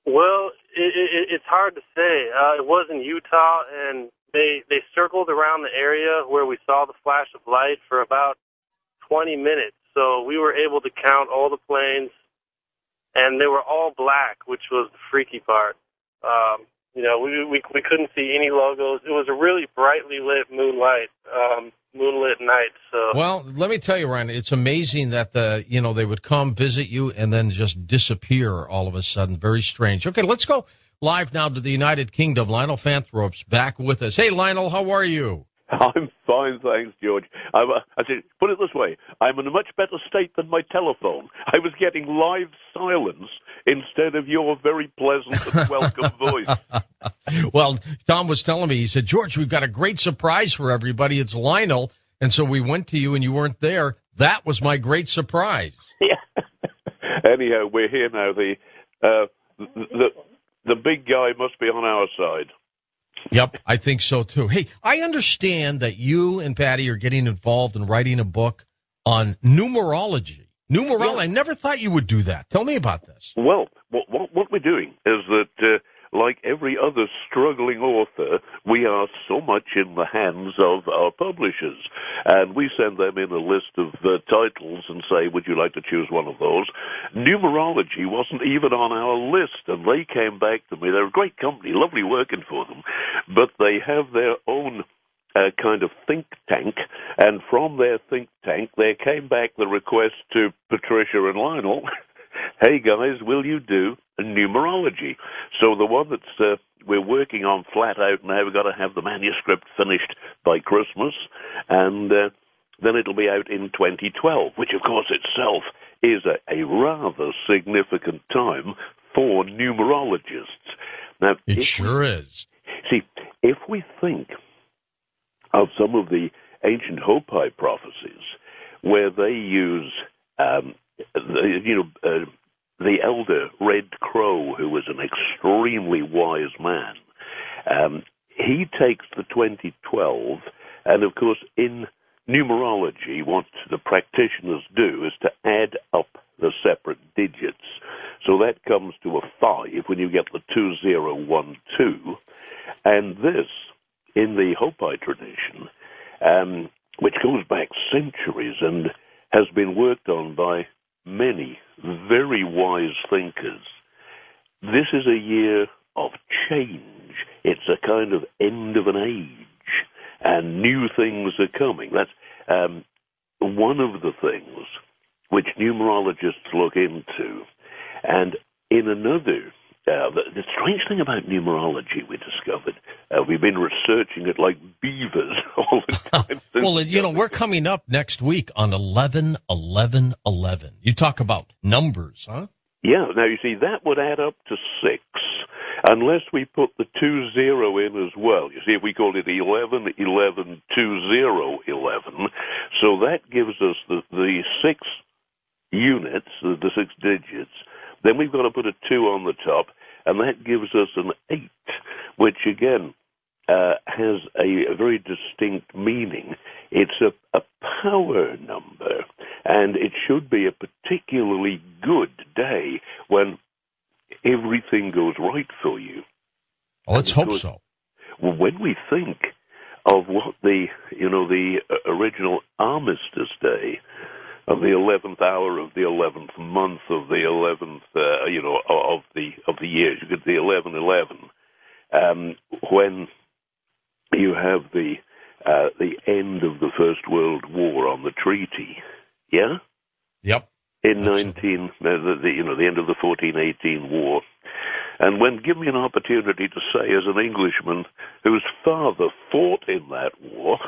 Well, it's hard to say. It was in Utah, and they circled around the area where we saw the flash of light for about 20 minutes. So we were able to count all the planes, and they were all black, which was the freaky part. We couldn't see any logos. It was a really brightly lit moonlit night. So, well, let me tell you, Ryan, it's amazing that they would come visit you and then just disappear all of a sudden. Very strange. Okay, let's go live now to the United Kingdom. Lionel Fanthorpe's back with us. Hey, Lionel, how are you? I'm fine, thanks, George. I said, put it this way, I'm in a much better state than my telephone. I was getting live silence instead of your very pleasant and welcome voice. Well, Tom was telling me, he said, George, we've got a great surprise for everybody. It's Lionel. And so we went to you and you weren't there. That was my great surprise. Yeah. Anyhow, we're here now. The big guy must be on our side. Yep, I think so, too. Hey, I understand that you and Patty are getting involved in writing a book on numerology. Yeah. I never thought you would do that. Tell me about this. Well, what we're doing is that, like every other struggling author, we are so much in the hands of our publishers. And we send them in a list of titles and say, would you like to choose one of those? Numerology wasn't even on our list, and they came back to me. They're a great company, lovely working for them, but they have their own kind of think tank, and from their think tank, there came back the request to Patricia and Lionel, hey guys, will you do a numerology? So the one that's we're working on flat out now, we've got to have the manuscript finished by Christmas, and then it'll be out in 2012, which of course itself is a rather significant time for numerologists. Now, it sure is. See, if we think of some of the ancient Hopi prophecies, where they use, the elder Red Crow, who was an extremely wise man, he takes the 2012, and of course in numerology, what the practitioners do is to add up the separate digits. So that comes to a 5 when you get the 2012, and this in the Hopi tradition, which goes back centuries and has been worked on by many very wise thinkers. This is a year of change. It's a kind of end of an age, and new things are coming. That's one of the things which numerologists look into. And in another, the strange thing about numerology we discovered, we've been researching it like beavers all the time. Well, we're coming up next week on 11-11-11. You talk about numbers, huh? Yeah, now you see, that would add up to 6, unless we put the 20 in as well. You see, if we called it 11, 11, 20, 11, so that gives us the 6 units, the 6 digits. Then we've got to put a 2 on the top, and that gives us an 8, which again has a very distinct meaning. It's a power number, and it should be a particularly good day when everything goes right for you. Well, let's hope so. Well, when we think of what the original Armistice Day of the 11th hour of the 11th month of the 11th, of the year, you get the 11/11, when you have the end of the First World War on the treaty, yeah? Yep. In the end of the 1418 war. And when given an opportunity to say, as an Englishman whose father fought in that war,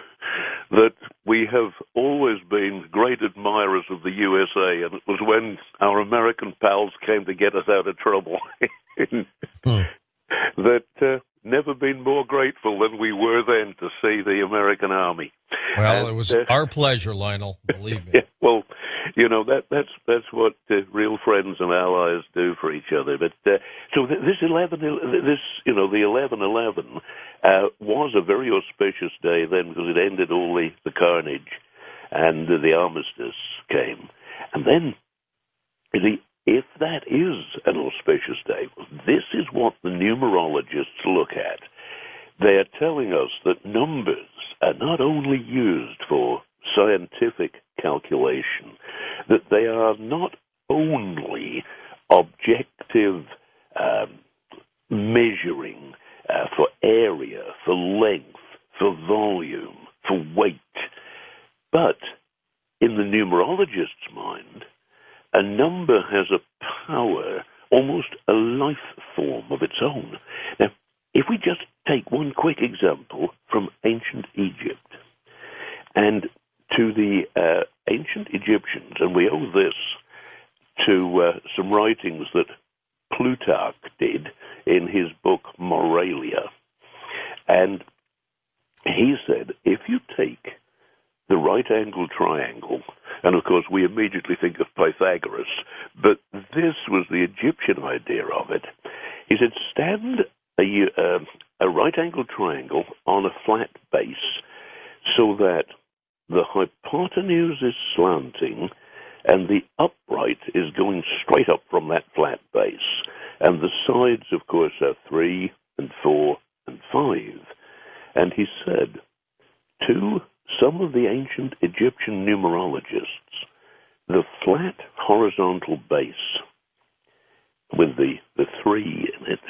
that we have always been great admirers of the USA, and it was when our American pals came to get us out of trouble that never been more grateful than we were then to see the American Army. Well, it was our pleasure, Lionel, believe me. Yeah, well, that's what real friends and allies do for each other. But so the 11/11 was a very auspicious day then, because it ended all the carnage, and the armistice came. And then, if that is an auspicious day, this is what the numerologists look at. They are telling us that numbers are not only used for scientific calculation, that they are not only objective measuring for area, for length, for volume, for weight, but in the numerologist's mind, a number has a power, almost a life form of its own. Now, if we just take one quick example from ancient Egypt, and to the ancient Egyptians, and we owe this to some writings that Plutarch did in his book Moralia. And he said, if you take the right-angled triangle, and of course we immediately think of Pythagoras, but this was the Egyptian idea of it. He said, stand a right-angled triangle on a flat base so that the hypotenuse is slanting and the upright is going straight up from that flat base. And the sides, of course, are 3 and 4 and 5. And he said, to some of the ancient Egyptian numerologists, the flat horizontal base with the 3 in it,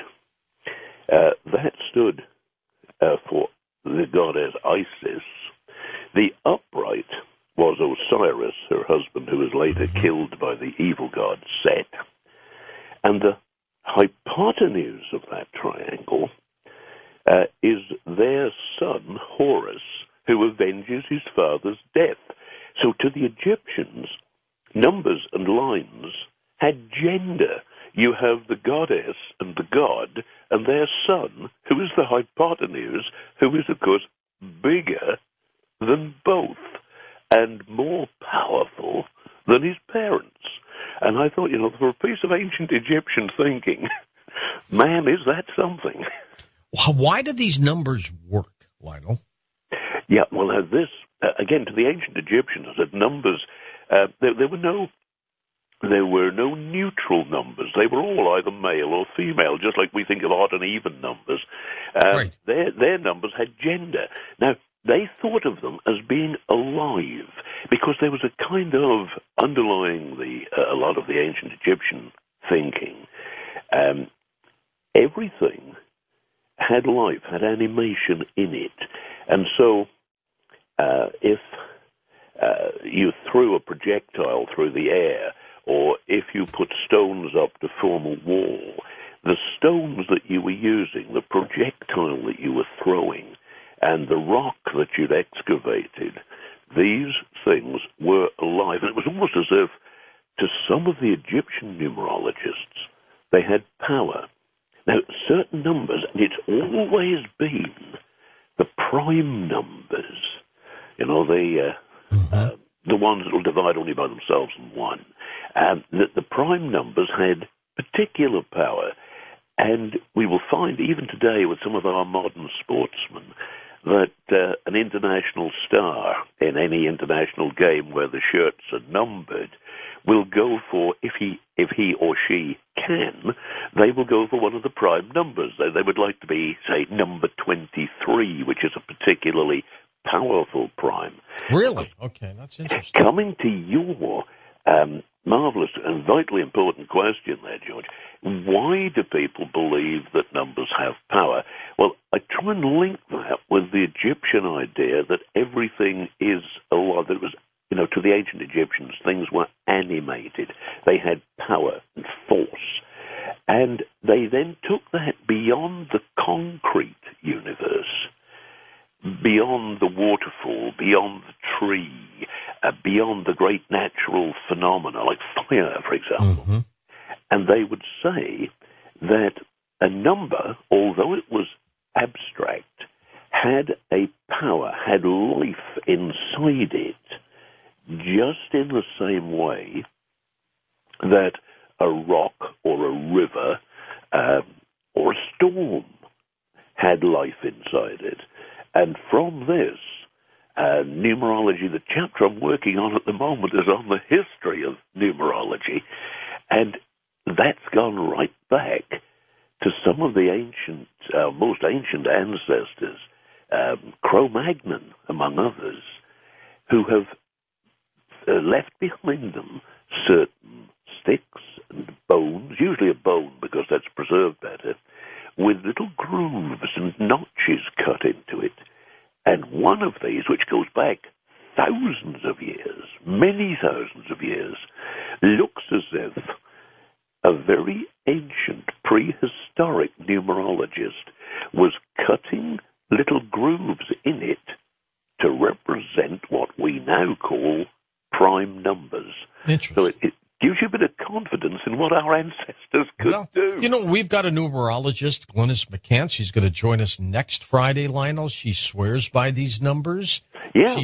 that stood for the goddess Isis. The upright was Osiris, her husband, who was later killed by the evil god Set. And the hypotenuse of that triangle is their son, Horus, who avenges his father's death. So to the Egyptians, numbers and lines had gender. You have the goddess and the god and their son, who is the hypotenuse, who is, of course, bigger than both and more powerful than his parents. And I thought, for a piece of ancient Egyptian thinking, man, is that something? Why do these numbers work, Lionel? Yeah, well, this, again, to the ancient Egyptians, that numbers, there were no there were no neutral numbers. They were all either male or female, just like we think of odd and even numbers. Right. Their numbers had gender. Now, they thought of them as being alive because there was a kind of underlying a lot of the ancient Egyptian thinking. Everything had life, had animation in it. And so if you threw a projectile through the air, or if you put stones up to form a wall, the stones that you were using, the projectile that you were throwing, and the rock that you'd excavated, these things were alive. And it was almost as if, to some of the Egyptian numerologists, they had power. Now, certain numbers, and it's always been the prime numbers, the ones that will divide only by themselves in one, that the prime numbers had particular power. And we will find, even today, with some of our modern sportsmen, that an international star in any international game where the shirts are numbered will go for, if he or she can, they will go for one of the prime numbers. They would like to be, say, number 23, which is a particularly powerful prime. Really? Okay, that's interesting. Coming to your marvelous and vitally important question there, George, why do people believe that numbers have power? Well, I try and link that with the Egyptian idea that everything is alive. That it was, to the ancient Egyptians, things were animated. They had power and force. And they then took that beyond the concrete universe, beyond the waterfall, beyond the tree, beyond the great natural phenomena like fire, for example. Mm-hmm. And they would say that a number, although it was abstract, had a power, had life inside it, just in the same way that a rock or a river or a storm had life inside it. And from this, numerology, the chapter I'm working on at the moment is on the history of numerology, and that's gone right back to some of the ancient, most ancient ancestors, Cro-Magnon, among others, who have left behind them certain sticks and bones, usually a bone because that's preserved better, with little grooves and notches cut into it. And one of these, which goes back thousands of years, many thousands of years, looks as if a very ancient prehistoric numerologist was cutting little grooves in it to represent what we now call prime numbers. Interesting. So it gives you a bit of confidence in what our ancestors could do. We've got a numerologist, Glynis McCann. She's going to join us next Friday, Lionel. She swears by these numbers. Yeah,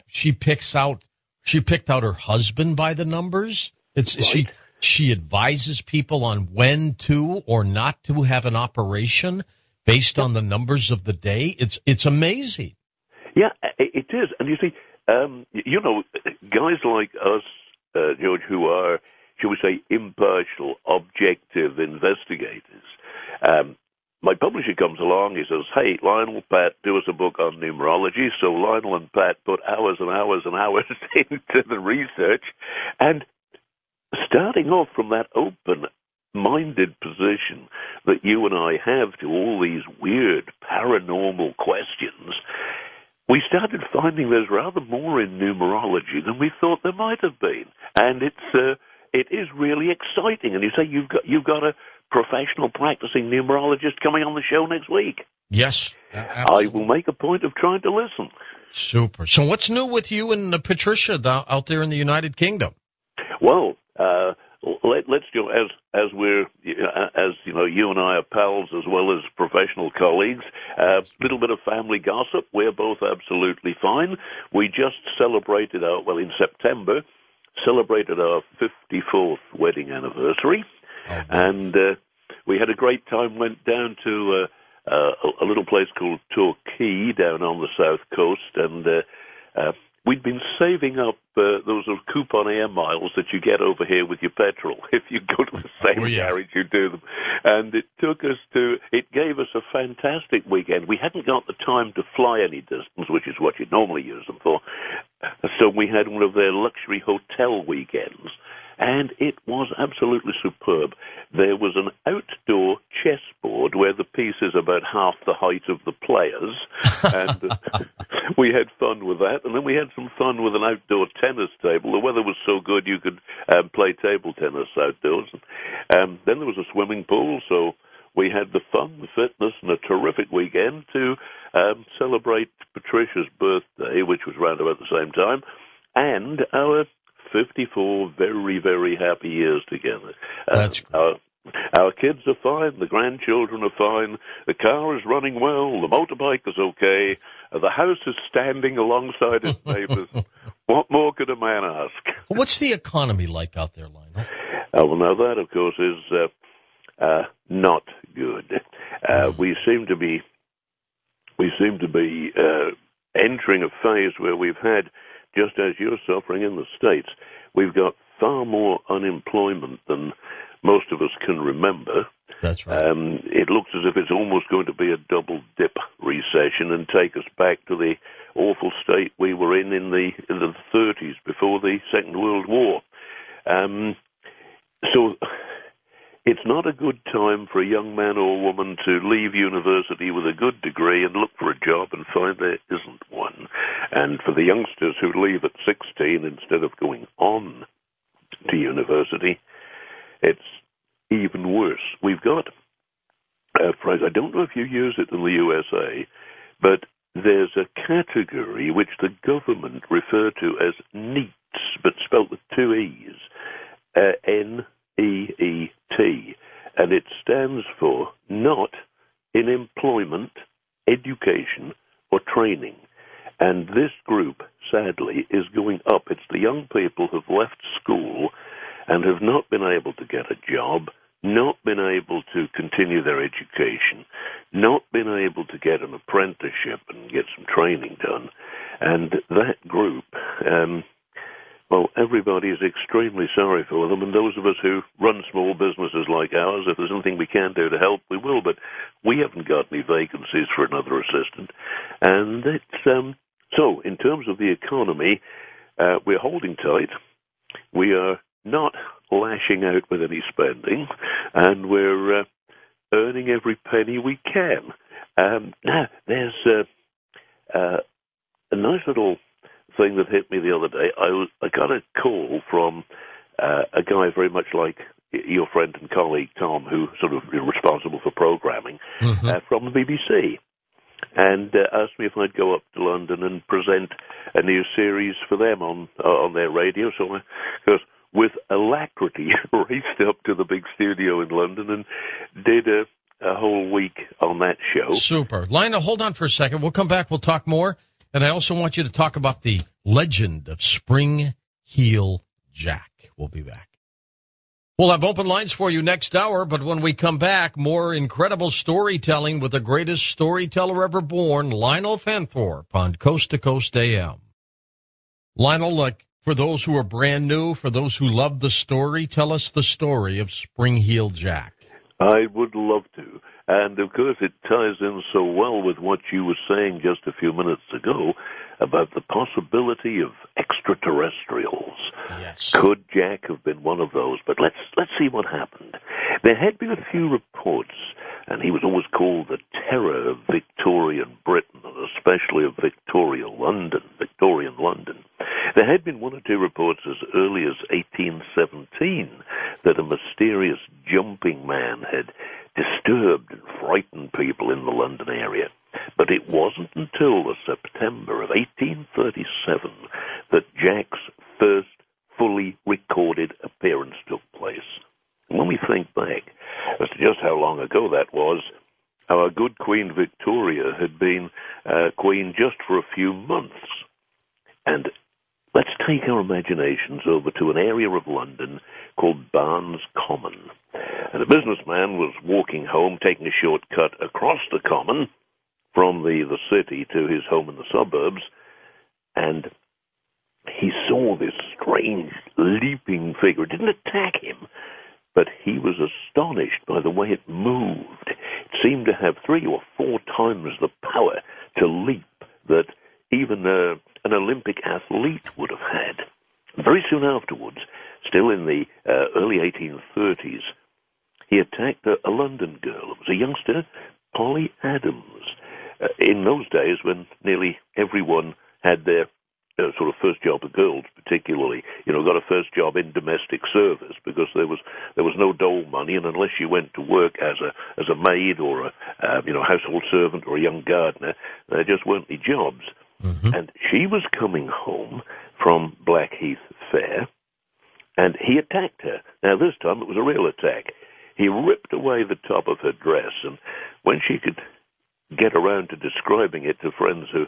she picked out her husband by the numbers. Right. She advises people on when to or not to have an operation based on the numbers of the day. It's amazing. Yeah, it is. And you see, guys like us, George, who are, shall we say, impartial, objective investigators. My publisher comes along, he says, hey, Lionel, Pat, do us a book on numerology. So Lionel and Pat put hours and hours and hours into the research. And starting off from that open-minded position that you and I have to all these weird paranormal questions, we started finding there's rather more in numerology than we thought there might have been. And it is really exciting. And you say you've got a professional practicing numerologist coming on the show next week. Yes, absolutely. I will make a point of trying to listen. Super. So what's new with you and Patricia out there in the United Kingdom? Well, let's do as we're you and I are pals as well as professional colleagues. A little bit of family gossip. We're both absolutely fine. We just celebrated in September, celebrated our 54th wedding anniversary, and we had a great time. Went down to a little place called Torquay down on the south coast, and we'd been saving up those little coupon air miles that you get over here with your petrol. If you go to the same garage, you do them. And it gave us a fantastic weekend. We hadn't got the time to fly any distance, which is what you normally use them for. So we had one of their luxury hotel weekends. And it was absolutely superb. There was an outdoor chessboard where the piece is about half the height of the players, and we had fun with that. And then we had some fun with an outdoor tennis table. The weather was so good you could play table tennis outdoors. Then there was a swimming pool, so we had the fun, the fitness, and a terrific weekend to celebrate Patricia's birthday, which was round about the same time, and our 54 very, very happy years together. That's great. Our kids are fine. The grandchildren are fine. The car is running well. The motorbike is okay. The house is standing alongside its neighbors. What more could a man ask? What's the economy like out there, Lionel? Well, now that, of course, is not good. We seem to be entering a phase where we've had, just as you're suffering in the States, we've got far more unemployment than most of us can remember. That's right. It looks as if it's almost going to be a double-dip recession and take us back to the awful state we were in the 30s before the Second World War. So it's not a good time for a young man or woman to leave university with a good degree and look for a job and find there isn't one. And for the youngsters who leave at 16 instead of going on to university, it's even worse. We've got a phrase, I don't know if you use it in the USA, but there's a category which the government refer to as NEET, but spelt with two E's, NEET, and it stands for not in employment, education, or training. And this group, sadly, is going up. It's the young people who've left school and have not been able to get a job, not been able to continue their education, not been able to get an apprenticeship and get some training done. And that group, well, everybody is extremely sorry for them, and those of us who run small businesses like ours, if there's anything we can do to help, we will, but we haven't got any vacancies for another assistant. And it's, so in terms of the economy, we're holding tight. We are not lashing out with any spending, and we're earning every penny we can. Now, there's a nice little thing that hit me the other day. I got a call from a guy very much like your friend and colleague, Tom, who sort of is responsible for programming, from the BBC, and asked me if I'd go up to London and present a new series for them on their radio. So I with alacrity raced up to the big studio in London and did a whole week on that show. Super. Lionel, hold on for a second. We'll come back. We'll talk more. And I also want you to talk about the legend of Spring Heel Jack. We'll be back. We'll have open lines for you next hour, but when we come back, more incredible storytelling with the greatest storyteller ever born, Lionel Fanthorpe on Coast to Coast AM. Lionel, like, for those who are brand new, for those who love the story, tell us the story of Spring Heel Jack. I would love to. And, of course, it ties in so well with what you were saying just a few minutes ago about the possibility of extraterrestrials. Yes. Could Jack have been one of those? But let's see what happened. There had been a few reports, and he was always called the terror of Victorian Britain, and especially of Victorian London. There had been one or two reports as early as 1817 that a mysterious jumping man had disturbed and frightened people in the London area. But it wasn't until the September of 1837 that Jack's first fully recorded appearance took place. And when we think back as to just how long ago that was, our good Queen Victoria had been queen just for a few months. And let's take our imaginations over to an area of London called Barnes Common. And a businessman was walking home, taking a shortcut across the common from the city to his home in the suburbs, and he saw this strange leaping figure. It didn't attack him, but he was astonished by the way it moved. It seemed to have 3 or 4 times the power to leap that even an Olympic athlete would have had. Very soon afterwards, still in the early 1830s, he attacked a London girl. It was a youngster, Polly Adams. In those days, when nearly everyone had their sort of first job, the girls particularly, got a first job in domestic service because there was no dole money, and unless you went to work as a maid or a household servant or a young gardener, there just weren't any jobs. Mm-hmm. And she was coming home from Blackheath Fair, and he attacked her. Now this time it was a real attack. He ripped away the top of her dress, and when she could get around to describing it to friends who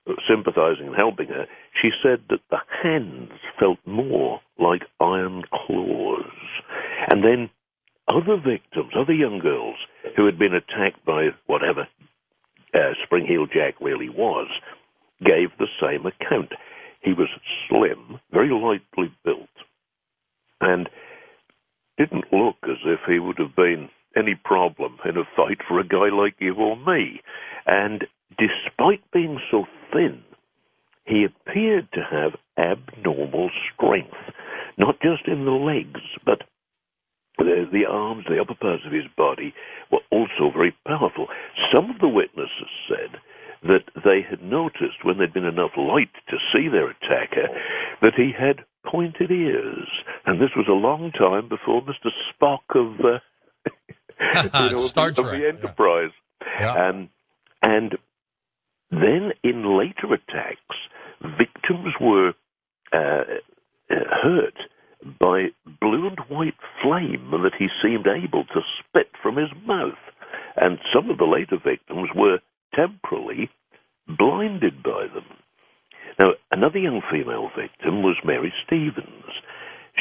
were sympathizing and helping her, she said that the hands felt more like iron claws. And then other victims, other young girls who had been attacked by whatever Spring-Heel Jack really was, gave the same account. He was slim, very lightly built, and didn't look as if he would have been any problem in a fight for a guy like you or me. And despite being so thin, he appeared to have abnormal strength, not just in the legs, but the arms, the upper parts of his body were also very powerful. Some of the witnesses said that they had noticed, when there'd been enough light to see their attacker, that he had pointed ears. And this was a long time before Mr. Spock of Star Trek, of the Enterprise. Yeah. And then in later attacks, victims were hurt by blue and white flame that he seemed able to spit from his mouth. And some of the later victims were temporarily blinded by them. Now, another young female victim was Mary Stevens.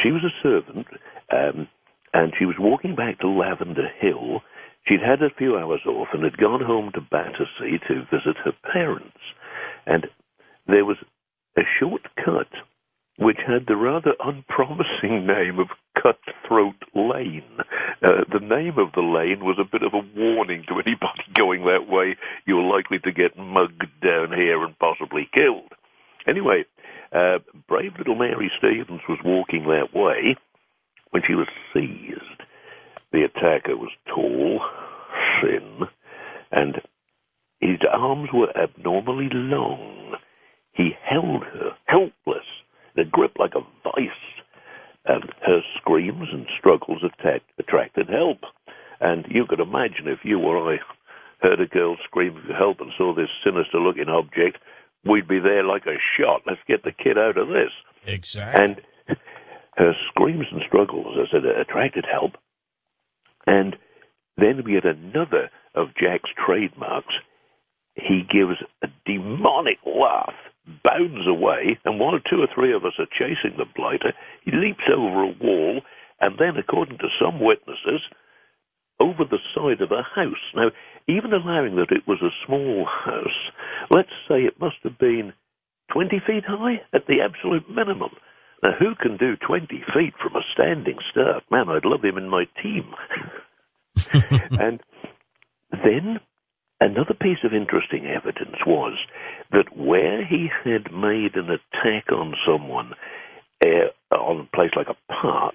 She was a servant, and she was walking back to Lavender Hill. She'd had a few hours off and had gone home to Battersea to visit her parents. And there was a short cut which had the rather unpromising name of Cutthroat Lane. The name of the lane was a bit of a warning to anybody going that way. You're likely to get mugged down here and possibly killed. Anyway, brave little Mary Stevens was walking that way when she was seized. The attacker was tall, thin, and his arms were abnormally long. He held her, helpless, in a grip like a vice, and her screams and struggles attracted help. And you could imagine if you or I heard a girl scream for help and saw this sinister-looking object, we'd be there like a shot. Let's get the kid out of this. Exactly. And her screams and struggles, as I said, attracted help. And then we had another of Jack's trademarks. He gives a demonic laugh, bounds away, and while 2 or 3 of us are chasing the blighter, he leaps over a wall, and then, according to some witnesses, over the side of a house. Now, even allowing that it was a small house, let's say it must have been 20 feet high at the absolute minimum. Now, who can do 20 feet from a standing start? Man, I'd love him in my team. And then another piece of interesting evidence was that where he had made an attack on someone on a place like a park,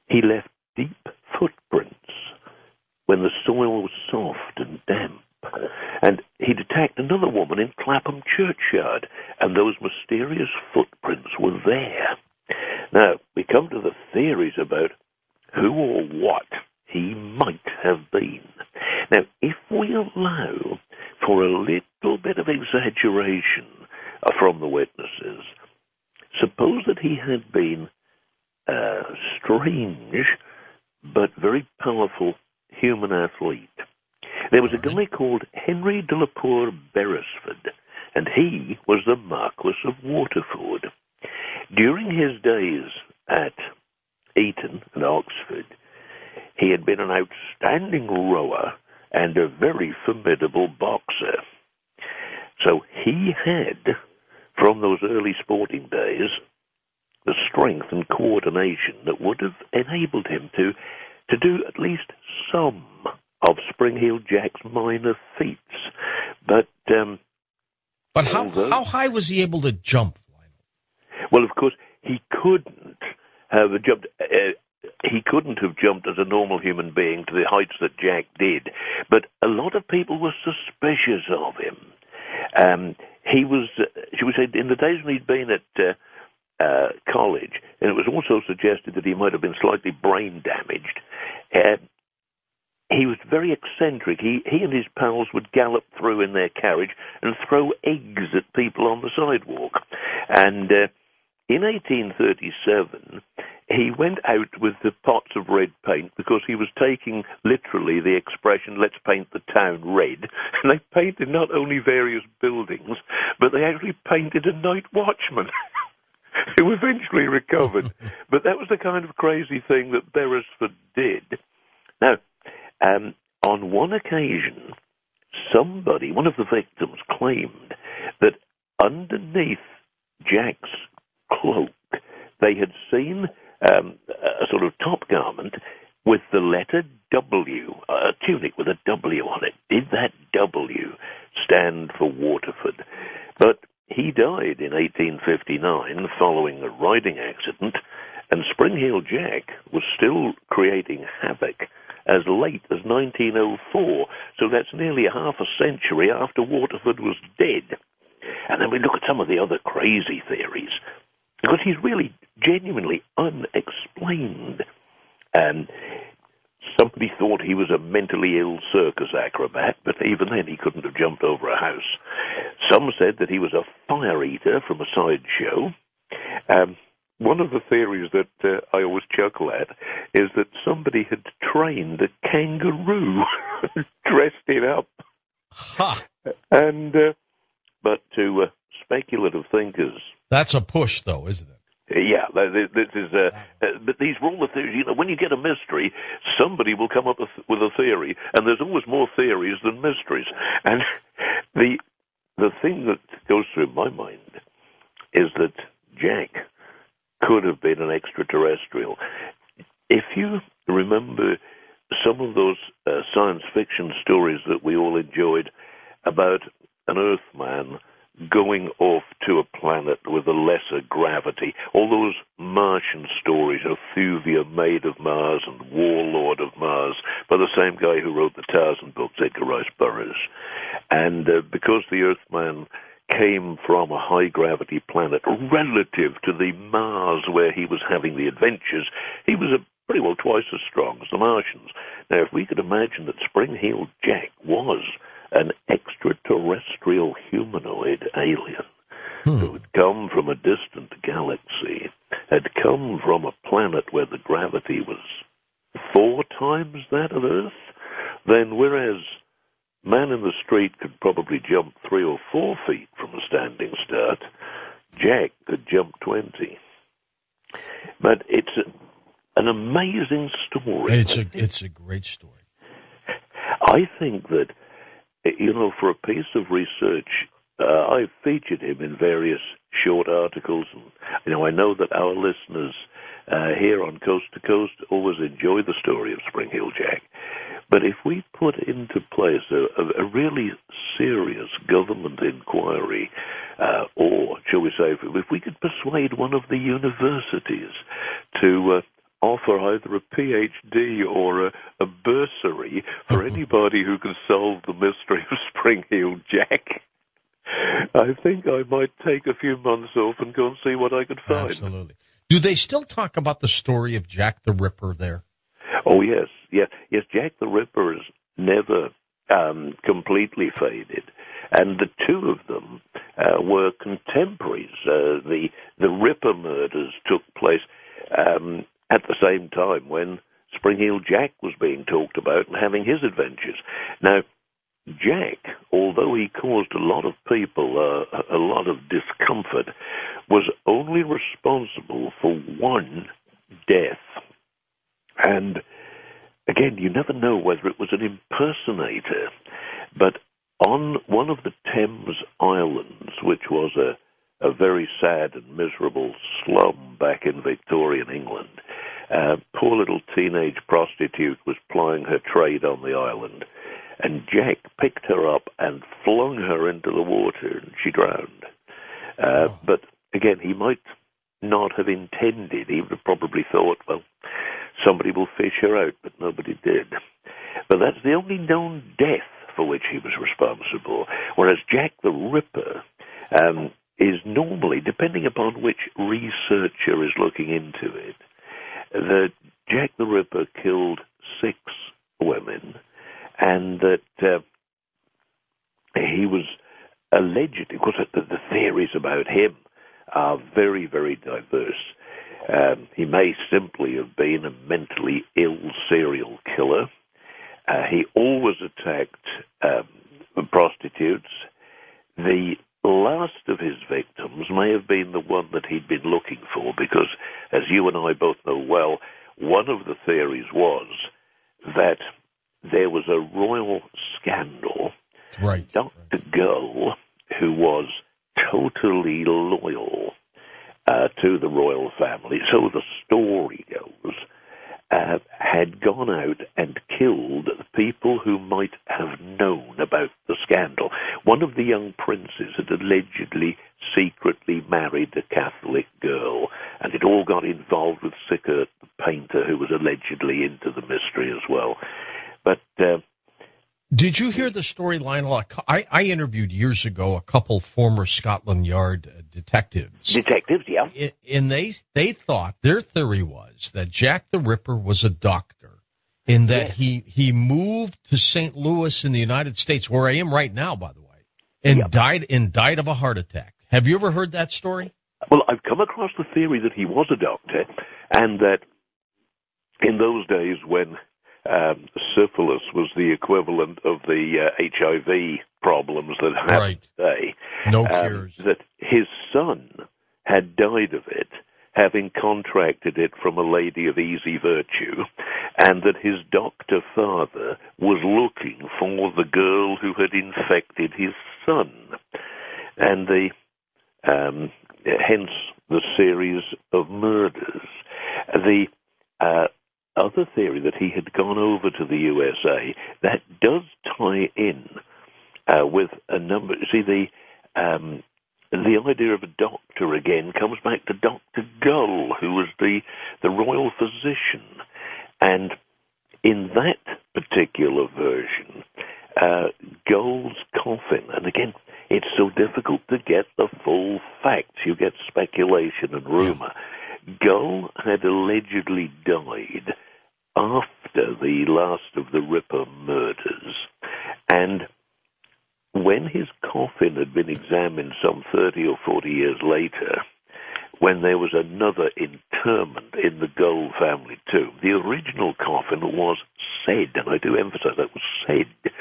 he left deep footprints when the soil was soft and damp. And he'd attacked another woman in Clapham Churchyard, and those mysterious footprints were there. Now, we come to the theories about who or what he might have been. Now, if we allow for a little bit of exaggeration from the witnesses, suppose that he had been a strange but very powerful human athlete. There was a guy called Henry de la Poor Beresford, and he was the Marquis of Waterford. During his days at Eton and Oxford, he had been an outstanding rower and a very formidable boxer. So he had, from those early sporting days, the strength and coordination that would have enabled him to do at least some of Spring-Heel Jack's minor feats. But how high was he able to jump? Well, of course, he couldn't have jumped. He couldn't have jumped as a normal human being to the heights that Jack did. But a lot of people were suspicious of him. He was, should we say, in the days when he'd been at college, and it was also suggested that he might have been slightly brain damaged. He was very eccentric. He and his pals would gallop through in their carriage and throw eggs at people on the sidewalk. And in 1837, he went out with the pots of red paint because he was taking literally the expression, let's paint the town red. And they painted not only various buildings, but they actually painted a night watchman. Who eventually recovered. But that was the kind of crazy thing that Beresford did. Now, on one occasion, one of the victims, claimed that underneath Jack's cloak, they had seen a sort of top garment with the letter W, a tunic with a W on it. Did that W stand for Waterford? But he died in 1859 following a riding accident, and Spring-Heel Jack was still creating havoc as late as 1904. So that's nearly a half a century after Waterford was dead. And then we look at some of the other crazy theories, because he's really genuinely unexplained. Somebody thought he was a mentally ill circus acrobat, but even then he couldn't have jumped over a house. Some said that he was a fire eater from a sideshow. One of the theories that I always chuckle at is that somebody had trained a kangaroo, dressed it up. Huh. And but to speculative thinkers, that's a push, though, isn't it? Yeah, this is. But these were all the theories. You know, when you get a mystery, somebody will come up with a theory, and there's always more theories than mysteries. And the thing that goes through my mind is that Jack could have been an extraterrestrial. If you remember some of those science fiction stories that we all enjoyed about an Earthman going off to a planet with a lesser gravity, all those Martian stories of Thuvia, Maid of Mars, and Warlord of Mars, by the same guy who wrote the Tarzan books, Edgar Rice Burroughs. And because the Earthman came from a high-gravity planet relative to the Mars where he was having the adventures, he was pretty well twice as strong as the Martians. Now, if we could imagine that Spring-Heel Jack was an extraterrestrial humanoid alien who had come from a distant galaxy, had come from a planet where the gravity was 4 times that of Earth, then whereas man in the street could probably jump 3 or 4 feet from a standing start, Jack could jump 20. But it's an amazing story. It's a great story. I think that, you know, for a piece of research, I've featured him in various short articles. And, you know, I know that our listeners here on Coast to Coast always enjoy the story of Spring-Heel Jack. But if we put into place a really serious government inquiry, or shall we say, if we could persuade one of the universities to offer either a PhD or a bursary for anybody who can solve the mystery of Spring-Heel Jack, I think I might take a few months off and go and see what I could find. Absolutely. Do they still talk about the story of Jack the Ripper there? Oh, yes. Yes, Jack the Ripper has never completely faded. And the two of them were contemporaries. The Ripper murders took place at the same time when Spring-Heel Jack was being talked about and having his adventures. Now, Jack, although he caused a lot of people a lot of discomfort, was only responsible for 1 death. And again, you never know whether it was an impersonator, but on one of the Thames Islands, which was a very sad and miserable slum back in Victorian England. Poor little teenage prostitute was plying her trade on the island, and Jack picked her up and flung her into the water, and she drowned. But again, he might not have intended. He would have probably thought, well, somebody will fish her out, but nobody did. But that's the only known death for which he was responsible, whereas Jack the Ripper is normally, depending upon which researcher is looking into it, that Jack the Ripper killed 6 women, and that he was alleged, of course, the theories about him are very, very diverse. He may simply have been a mentally ill serial killer. He always attacked prostitutes. The last of his victims may have been the one that he'd been looking for, because, as you and I both know well, one of the theories was that there was a royal scandal. Right. Dr. Gull, who was totally loyal to the royal family, so the story goes, had gone out and killed the people who might have known about the scandal. One of the young princes had allegedly secretly married a Catholic girl, and it all got involved with Sickert, the painter, who was allegedly into the mystery as well. But did you hear the story, Lionel? I interviewed years ago a couple former Scotland Yard detectives. Detectives, yeah. And they thought, their theory was that Jack the Ripper was a doctor, in that he moved to St. Louis in the United States, where I am right now, by the way, and died of a heart attack. Have you ever heard that story? Well, I've come across the theory that he was a doctor, and that in those days when syphilis was the equivalent of the HIV problems that happen today. No cures. That his son had died of it, having contracted it from a lady of easy virtue, and that his doctor father was looking for the girl who had infected his son. And hence the series of murders. The other theory that he had gone over to the USA, that does tie in with a number. See, the idea of a doctor again comes back to Dr. Gull, who was the royal physician, and in that particular version, Gull's coffin, and again, it's so difficult to get the full facts. You get speculation and rumor. Gull had allegedly died after the last of the Ripper murders, and when his coffin had been examined some 30 or 40 years later, when there was another interment in the Gull family tomb, the original coffin was said, and I do emphasize that, was said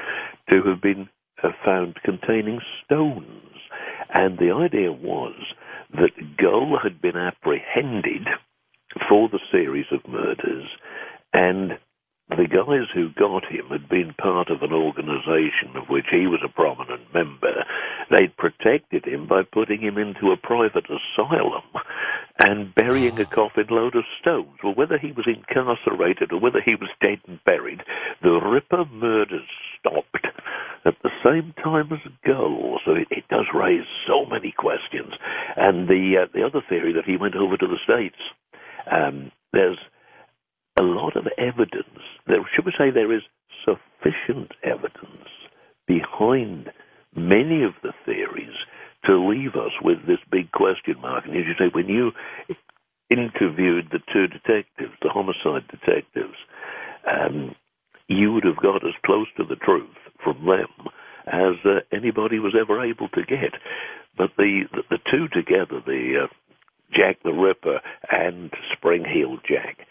to have been found containing stones. And the idea was that Gull had been apprehended for the series of murders, and the guys who got him had been part of an organization of which he was a prominent member. They'd protected him by putting him into a private asylum and burying a coffin load of stones. Well, whether he was incarcerated or whether he was dead and buried, the Ripper murders stopped at the same time as Gull. So it does raise so many questions. And the other theory that he went over to the States, there's a lot of evidence. Should we say there is sufficient evidence behind many of the theories to leave us with this big question mark. And as you say, when you interviewed the two detectives, the homicide detectives, you would have got as close to the truth from them as anybody was ever able to get. But the two together, the Jack the Ripper and Spring-Heeled Jack,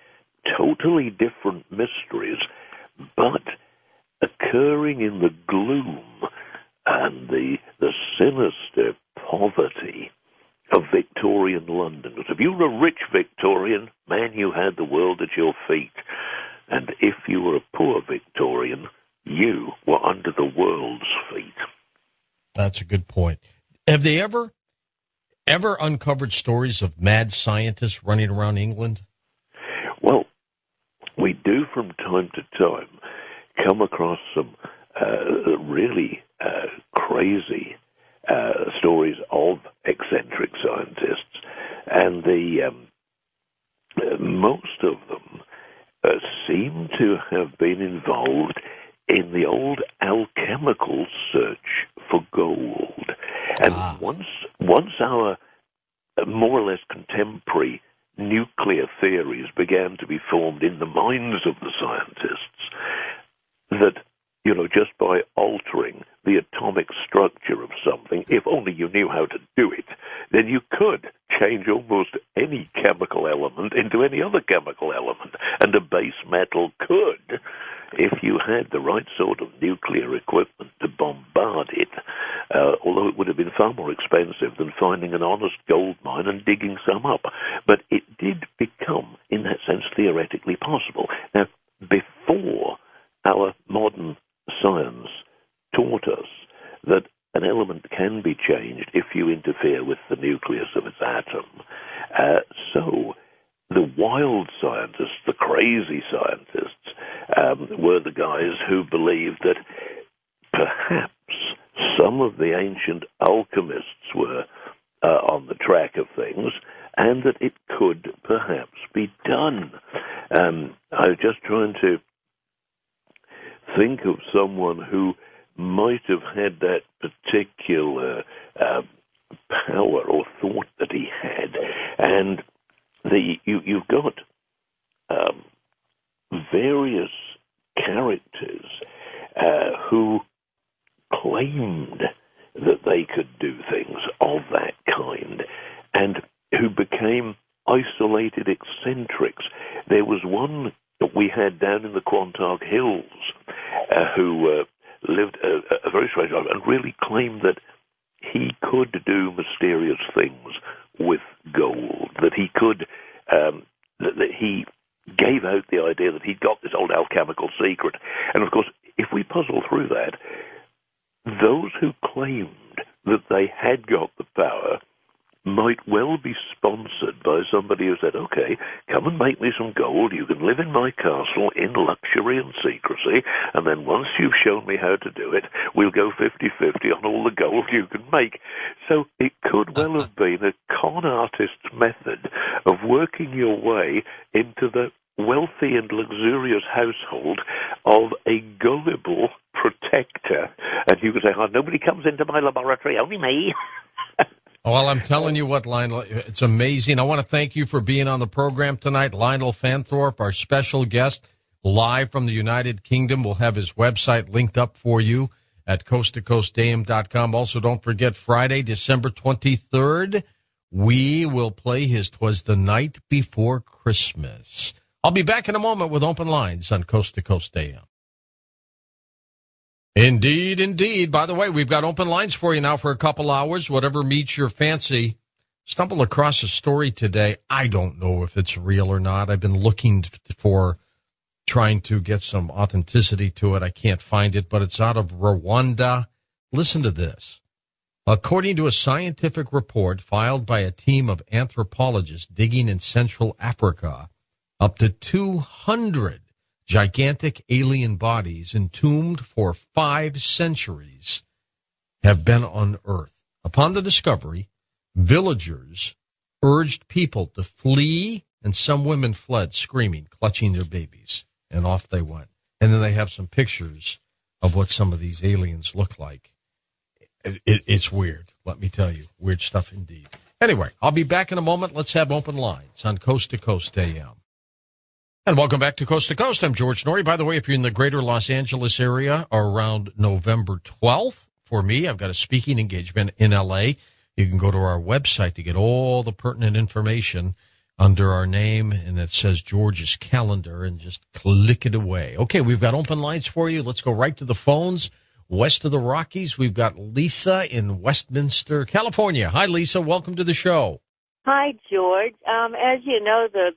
totally different mysteries, but occurring in the gloom and the sinister poverty of Victorian London. Because if you were a rich Victorian, man, you had the world at your feet. And if you were a poor Victorian, you were under the world's feet. That's a good point. Have they ever, ever uncovered stories of mad scientists running around England? Well, we do from time to time come across some really crazy stories of eccentric scientists, and most of them seem to have been involved in the old alchemical search for gold. And once our more or less contemporary nuclear theories began to be formed in the minds of the scientists, that, just by altering the atomic structure of something, if only you knew how to do it, then you could change almost any chemical element into any other chemical element. And a base metal could, if you had the right sort of nuclear equipment to bombard it, although it would have been far more expensive than finding an honest gold mine and digging some up. But it did become, in that sense, theoretically possible. Now, before our modern science taught us that an element can be changed if you interfere with the nucleus of its atom. So the wild scientists, the crazy scientists, were the guys who believed that perhaps some of the ancient alchemists were on the track of things, and that it could perhaps be done. I was just trying to think of someone who might have had that particular power or thought that he had. And you've got various characters who claimed that they could do things of that kind and who became isolated eccentrics. There was one that we had down in the Quantock Hills who lived a very strange life and really claimed that he could do mysterious things with gold, that he could, that he gave out the idea that he'd got this old alchemical secret. And of course, if we puzzle through that, those who claimed that they had got the power might well be sponsored by somebody who said, okay, come and make me some gold, you can live in my castle in luxury and secrecy, and then once you've shown me how to do it, we'll go 50-50 on all the gold you can make. So it could well have been a con artist's method of working your way into the wealthy and luxurious household of a gullible protector. And you could say, oh, nobody comes into my laboratory, only me. Well, I'm telling you what, Lionel, it's amazing. I want to thank you for being on the program tonight. Lionel Fanthorpe, our special guest, live from the United Kingdom. We'll have his website linked up for you at coasttocoastam.com. Also, don't forget, Friday, December 23rd, we will play his 'Twas the Night Before Christmas. I'll be back in a moment with Open Lines on Coast to Coast AM. Indeed, indeed. By the way, we've got open lines for you now for a couple hours, whatever meets your fancy. Stumbled across a story today. I don't know if it's real or not. I've been looking for trying to get some authenticity to it. I can't find it, but it's out of Rwanda. Listen to this. According to a scientific report filed by a team of anthropologists digging in Central Africa, up to 200 gigantic alien bodies entombed for 5 centuries have been unearthed. Upon the discovery, villagers urged people to flee, and some women fled, screaming, clutching their babies, and off they went. And then they have some pictures of what some of these aliens look like. It's weird, let me tell you. Weird stuff indeed. Anyway, I'll be back in a moment. Let's have open lines on Coast to Coast AM. And welcome back to Coast to Coast. I'm George Norrie. By the way, if you're in the greater Los Angeles area around November 12th, for me, I've got a speaking engagement in L.A. You can go to our website to get all the pertinent information under our name, and it says George's Calendar, and just click it away. Okay, we've got open lines for you. Let's go right to the phones. West of the Rockies, we've got Lisa in Westminster, California. Hi, Lisa. Welcome to the show. Hi, George. As you know, the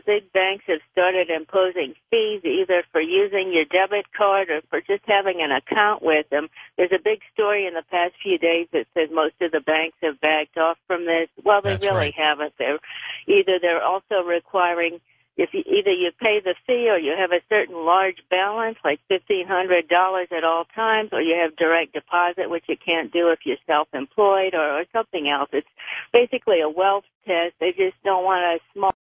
big banks have started imposing fees either for using your debit card or for just having an account with them. There's a big story in the past few days that says most of the banks have backed off from this. Well, they really haven't. They're also requiring either you pay the fee or you have a certain large balance, like $1,500 at all times, or you have direct deposit, which you can't do if you're self-employed or something else. It's basically a wealth test. They just don't want a small